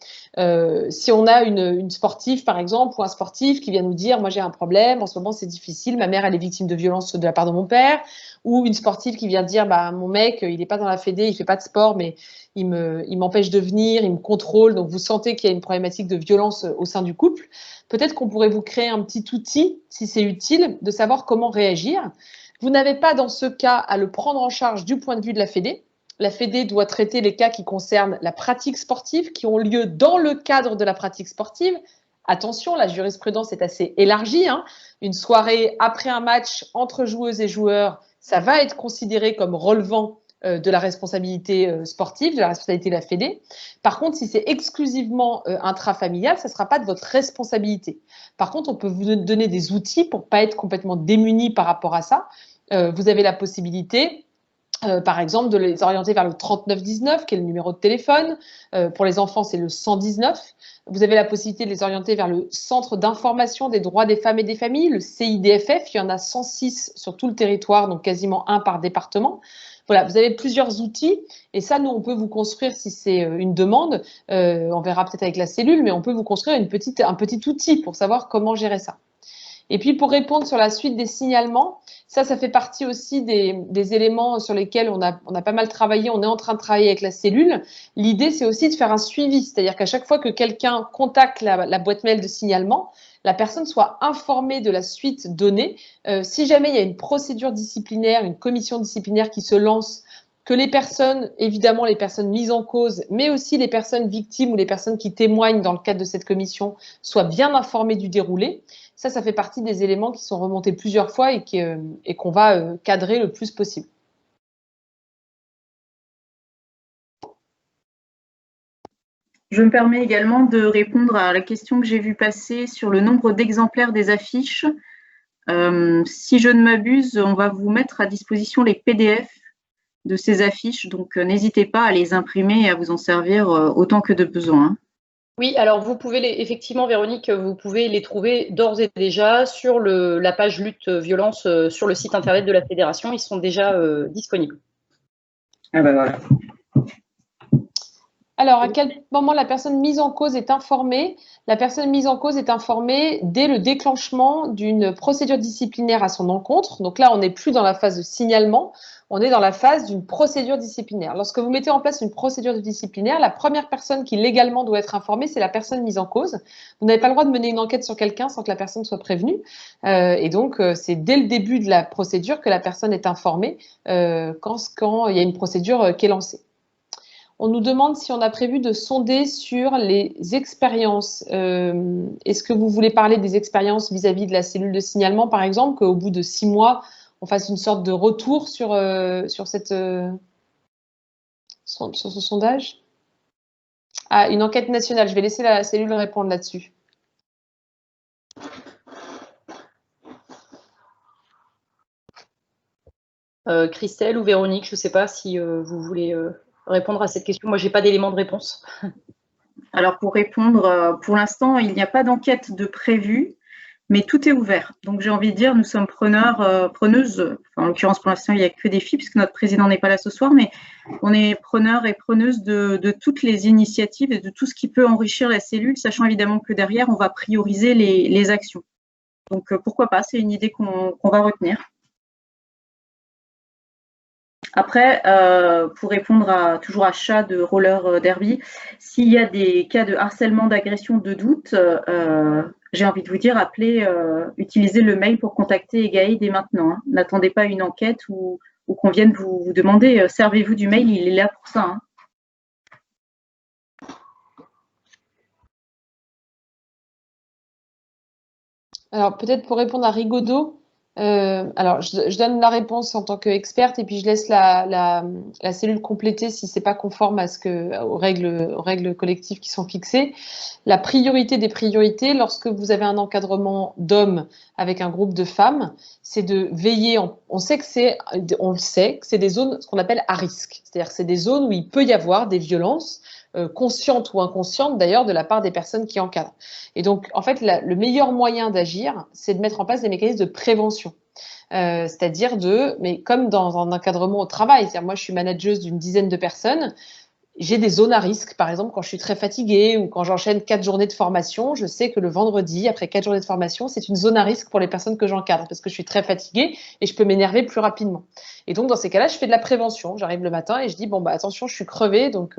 Si on a une sportive, par exemple, ou un sportif qui vient nous dire « moi j'ai un problème, en ce moment c'est difficile, ma mère elle est victime de violences de la part de mon père », ou une sportive qui vient dire bah, « mon mec, il n'est pas dans la fédé, il ne fait pas de sport, mais il m'empêche de venir, il me contrôle », donc vous sentez qu'il y a une problématique de violence au sein du couple. Peut-être qu'on pourrait vous créer un petit outil, si c'est utile, de savoir comment réagir. Vous n'avez pas dans ce cas à le prendre en charge du point de vue de la fédé. La fédé doit traiter les cas qui concernent la pratique sportive, qui ont lieu dans le cadre de la pratique sportive. Attention, la jurisprudence est assez élargie, hein. Une soirée après un match entre joueuses et joueurs, ça va être considéré comme relevant de la responsabilité sportive, de la responsabilité de la fédé. Par contre, si c'est exclusivement intrafamilial, ça ne sera pas de votre responsabilité. Par contre, on peut vous donner des outils pour ne pas être complètement démunis par rapport à ça. Vous avez la possibilité, par exemple, de les orienter vers le 3919, qui est le numéro de téléphone. Pour les enfants, c'est le 119. Vous avez la possibilité de les orienter vers le Centre d'information des droits des femmes et des familles, le CIDFF. Il y en a 106 sur tout le territoire, donc quasiment un par département. Voilà, vous avez plusieurs outils et ça, nous, on peut vous construire, si c'est une demande, on verra peut-être avec la cellule, mais on peut vous construire un petit outil pour savoir comment gérer ça. Et puis, pour répondre sur la suite des signalements, ça fait partie aussi des éléments sur lesquels on a pas mal travaillé, on est en train de travailler avec la cellule. L'idée, c'est aussi de faire un suivi, c'est-à-dire qu'à chaque fois que quelqu'un contacte la boîte mail de signalement, la personne soit informée de la suite donnée. Si jamais il y a une procédure disciplinaire, une commission disciplinaire qui se lance, que les personnes, évidemment les personnes mises en cause, mais aussi les personnes victimes ou les personnes qui témoignent dans le cadre de cette commission, soient bien informées du déroulé. Ça fait partie des éléments qui sont remontés plusieurs fois et qu'on va cadrer le plus possible. Je me permets également de répondre à la question que j'ai vue passer sur le nombre d'exemplaires des affiches. Si je ne m'abuse, on va vous mettre à disposition les PDF de ces affiches, donc n'hésitez pas à les imprimer et à vous en servir autant que de besoin. Oui, alors vous pouvez effectivement, Véronique, vous pouvez les trouver d'ores et déjà sur la page lutte violence sur le site internet de la fédération. Ils sont déjà disponibles. Ah ben voilà. Alors, à quel moment la personne mise en cause est informée? La personne mise en cause est informée dès le déclenchement d'une procédure disciplinaire à son encontre. Donc là, on n'est plus dans la phase de signalement, on est dans la phase d'une procédure disciplinaire. Lorsque vous mettez en place une procédure disciplinaire, la première personne qui légalement doit être informée, c'est la personne mise en cause. Vous n'avez pas le droit de mener une enquête sur quelqu'un sans que la personne soit prévenue. Et donc, c'est dès le début de la procédure que la personne est informée quand il y a une procédure qui est lancée. On nous demande si on a prévu de sonder sur les expériences. Est-ce que vous voulez parler des expériences vis-à-vis de la cellule de signalement, par exemple, qu'au bout de 6 mois, on fasse une sorte de retour sur ce sondage? Ah, une enquête nationale. Je vais laisser la cellule répondre là-dessus. Christelle ou Véronique, je ne sais pas si vous voulez répondre à cette question. Moi, je n'ai pas d'éléments de réponse. Alors, pour répondre, pour l'instant, il n'y a pas d'enquête de prévue, mais tout est ouvert. Donc, j'ai envie de dire, nous sommes preneurs, preneuses, enfin, en l'occurrence, pour l'instant, il n'y a que des filles, puisque notre président n'est pas là ce soir, mais on est preneurs et preneuses de toutes les initiatives et de tout ce qui peut enrichir la cellule, sachant évidemment que derrière, on va prioriser les actions. Donc, pourquoi pas, c'est une idée qu'on va retenir. Après, pour répondre toujours à chat de roller derby, s'il y a des cas de harcèlement, d'agression, de doute, j'ai envie de vous dire, utilisez le mail pour contacter EGAE dès maintenant. Hein. N'attendez pas une enquête ou qu'on vienne vous demander, servez-vous du mail, il est là pour ça. Hein. Alors, peut-être pour répondre à Rigaudot, alors je donne la réponse en tant qu'experte et puis je laisse la cellule compléter si c'est pas conforme aux règles collectives qui sont fixées. La priorité des priorités, lorsque vous avez un encadrement d'hommes avec un groupe de femmes, c'est de veiller. On sait que c'est des zones, ce qu'on appelle à risque, c'est-à-dire que c'est des zones où il peut y avoir des violences. Conscientes ou inconscientes d'ailleurs de la part des personnes qui encadrent. Et donc, en fait, le meilleur moyen d'agir, c'est de mettre en place des mécanismes de prévention. C'est-à-dire mais comme dans un encadrement au travail, c'est-à-dire moi je suis manageuse d'une dizaine de personnes, j'ai des zones à risque. Par exemple, quand je suis très fatiguée ou quand j'enchaîne 4 journées de formation, je sais que le vendredi, après 4 journées de formation, c'est une zone à risque pour les personnes que j'encadre parce que je suis très fatiguée et je peux m'énerver plus rapidement. Et donc, dans ces cas-là, je fais de la prévention. J'arrive le matin et je dis, bon, bah, attention, je suis crevée, donc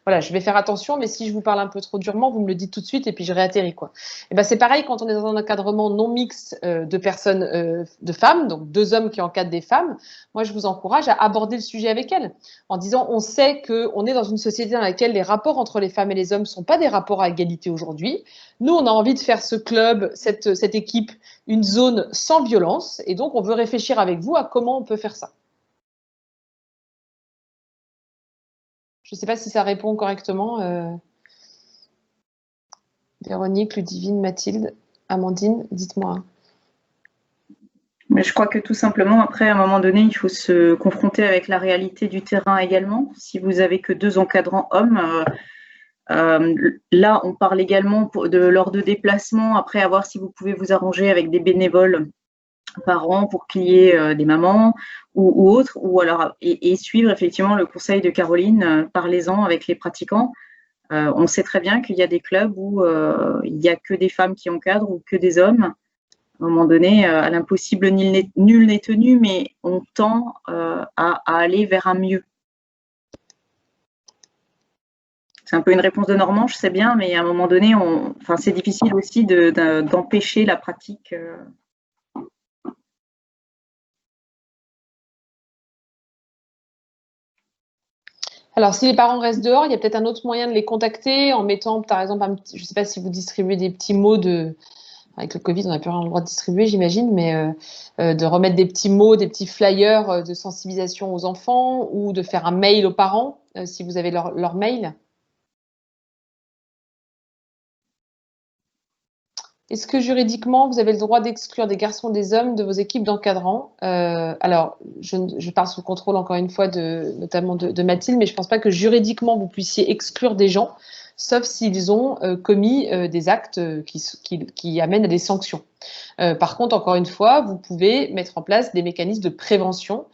voilà, je vais faire attention, mais si je vous parle un peu trop durement, vous me le dites tout de suite et puis je réatterris, quoi. Et ben, c'est pareil quand on est dans un encadrement non mixte de personnes, de femmes, donc 2 hommes qui encadrent des femmes. Moi, je vous encourage à aborder le sujet avec elles en disant, on sait qu'on est dans une société dans laquelle les rapports entre les femmes et les hommes ne sont pas des rapports à égalité aujourd'hui. Nous, on a envie de faire ce club, cette équipe, une zone sans violence. Et donc, on veut réfléchir avec vous à comment on peut faire ça. Je ne sais pas si ça répond correctement. Véronique, Ludivine, Mathilde, Amandine, dites-moi. Mais je crois que tout simplement, après, à un moment donné, il faut se confronter avec la réalité du terrain également. Si vous avez que 2 encadrants hommes, là, on parle également lors de déplacements, après, à voir si vous pouvez vous arranger avec des bénévoles parents pour qu'il y ait des mamans ou autres, ou alors et suivre effectivement le conseil de Caroline, parlez-en avec les pratiquants. On sait très bien qu'il y a des clubs où il n'y a que des femmes qui encadrent ou que des hommes. À un moment donné, à l'impossible, nul n'est tenu, mais on tend à aller vers un mieux. C'est un peu une réponse de Normand, je sais bien, mais à un moment donné, c'est difficile aussi d'empêcher la pratique. Alors, si les parents restent dehors, il y a peut-être un autre moyen de les contacter en mettant, par exemple, je ne sais pas si vous distribuez des petits mots avec le Covid, on n'a plus rien le droit de distribuer, j'imagine, mais de remettre des petits mots, des petits flyers de sensibilisation aux enfants ou de faire un mail aux parents, si vous avez leur mail. Est-ce que juridiquement, vous avez le droit d'exclure des garçons et des hommes de vos équipes d'encadrants? Alors, je parle sous le contrôle, encore une fois, notamment de Mathilde, mais je ne pense pas que juridiquement, vous puissiez exclure des gens, sauf s'ils ont commis des actes qui amènent à des sanctions. Par contre, encore une fois, vous pouvez mettre en place des mécanismes de prévention,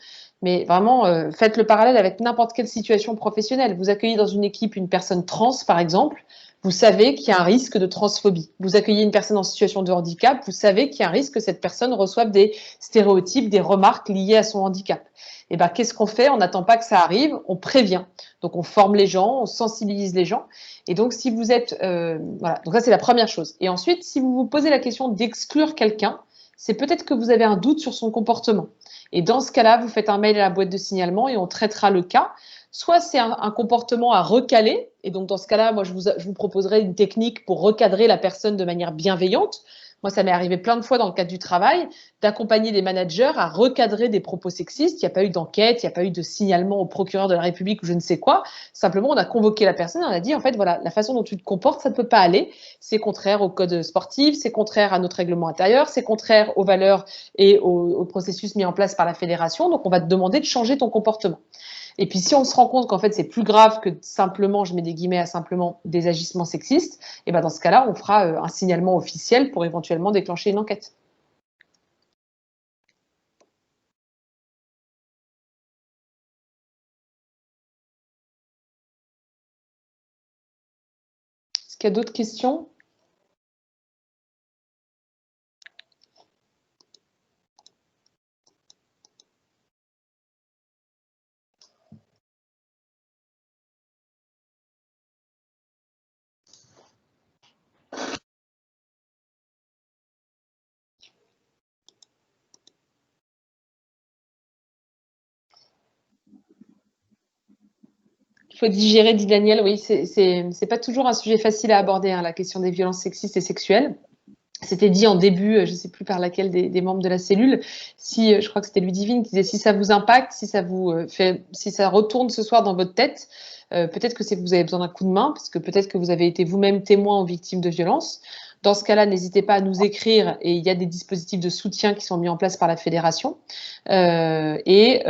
mais vraiment, faites le parallèle avec n'importe quelle situation professionnelle. Vous accueillez dans une équipe une personne trans, par exemple, vous savez qu'il y a un risque de transphobie. Vous accueillez une personne en situation de handicap, vous savez qu'il y a un risque que cette personne reçoive des stéréotypes, des remarques liées à son handicap. Et ben, qu'est-ce qu'on fait? On n'attend pas que ça arrive, on prévient. Donc, on forme les gens, on sensibilise les gens. Et donc, si vous êtes… voilà, donc ça, c'est la première chose. Et ensuite, si vous vous posez la question d'exclure quelqu'un, c'est peut-être que vous avez un doute sur son comportement. Et dans ce cas-là, vous faites un mail à la boîte de signalement et on traitera le cas. Soit c'est un comportement à recaler, et donc dans ce cas-là, moi je vous proposerai une technique pour recadrer la personne de manière bienveillante. Moi, ça m'est arrivé plein de fois dans le cadre du travail d'accompagner des managers à recadrer des propos sexistes. Il n'y a pas eu d'enquête, il n'y a pas eu de signalement au procureur de la République ou je ne sais quoi. Simplement, on a convoqué la personne et on a dit, en fait, voilà, la façon dont tu te comportes, ça ne peut pas aller. C'est contraire au code sportif, c'est contraire à notre règlement intérieur, c'est contraire aux valeurs et au processus mis en place par la fédération. Donc, on va te demander de changer ton comportement. Et puis, si on se rend compte qu'en fait, c'est plus grave que simplement, je mets des guillemets à simplement des agissements sexistes, et ben dans ce cas-là, on fera un signalement officiel pour éventuellement déclencher une enquête. Est-ce qu'il y a d'autres questions ? Il faut digérer, dit Daniel. Oui, c'est pas toujours un sujet facile à aborder, hein, la question des violences sexistes et sexuelles. C'était dit en début, je ne sais plus par laquelle des membres de la cellule, je crois que c'était Ludivine qui disait si ça vous impacte, si ça retourne ce soir dans votre tête, peut-être que c'est que vous avez besoin d'un coup de main, parce que peut-être que vous avez été vous-même témoin ou victime de violences. Dans ce cas-là, n'hésitez pas à nous écrire et il y a des dispositifs de soutien qui sont mis en place par la fédération. Voilà. Et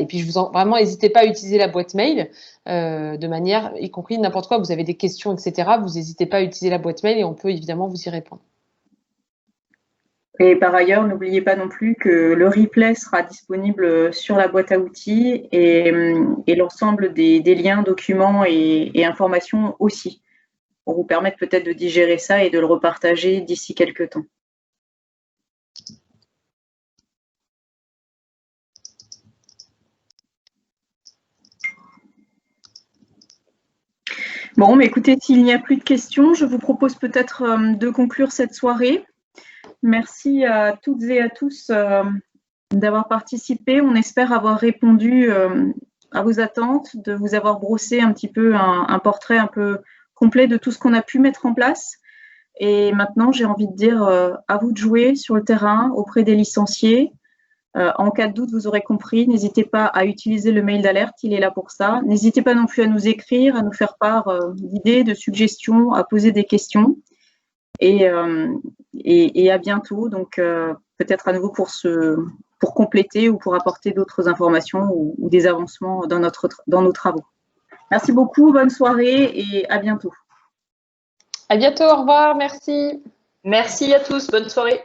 puis vraiment, n'hésitez pas à utiliser la boîte mail de manière, y compris n'importe quoi. Vous avez des questions, etc. Vous n'hésitez pas à utiliser la boîte mail et on peut évidemment vous y répondre. Et par ailleurs, n'oubliez pas non plus que le replay sera disponible sur la boîte à outils et l'ensemble des liens, documents et informations aussi, pour vous permettre peut-être de digérer ça et de le repartager d'ici quelques temps. Bon, mais écoutez, s'il n'y a plus de questions, je vous propose peut-être de conclure cette soirée. Merci à toutes et à tous d'avoir participé. On espère avoir répondu à vos attentes, de vous avoir brossé un petit peu un portrait un peu complet de tout ce qu'on a pu mettre en place. Et maintenant, j'ai envie de dire à vous de jouer sur le terrain auprès des licenciés. En cas de doute, vous aurez compris, n'hésitez pas à utiliser le mail d'alerte, il est là pour ça. N'hésitez pas non plus à nous écrire, à nous faire part d'idées, de suggestions, à poser des questions. Et à bientôt, donc peut-être à nouveau pour compléter ou pour apporter d'autres informations ou des avancements dans nos travaux. Merci beaucoup, bonne soirée et à bientôt. À bientôt, au revoir, merci. Merci à tous, bonne soirée.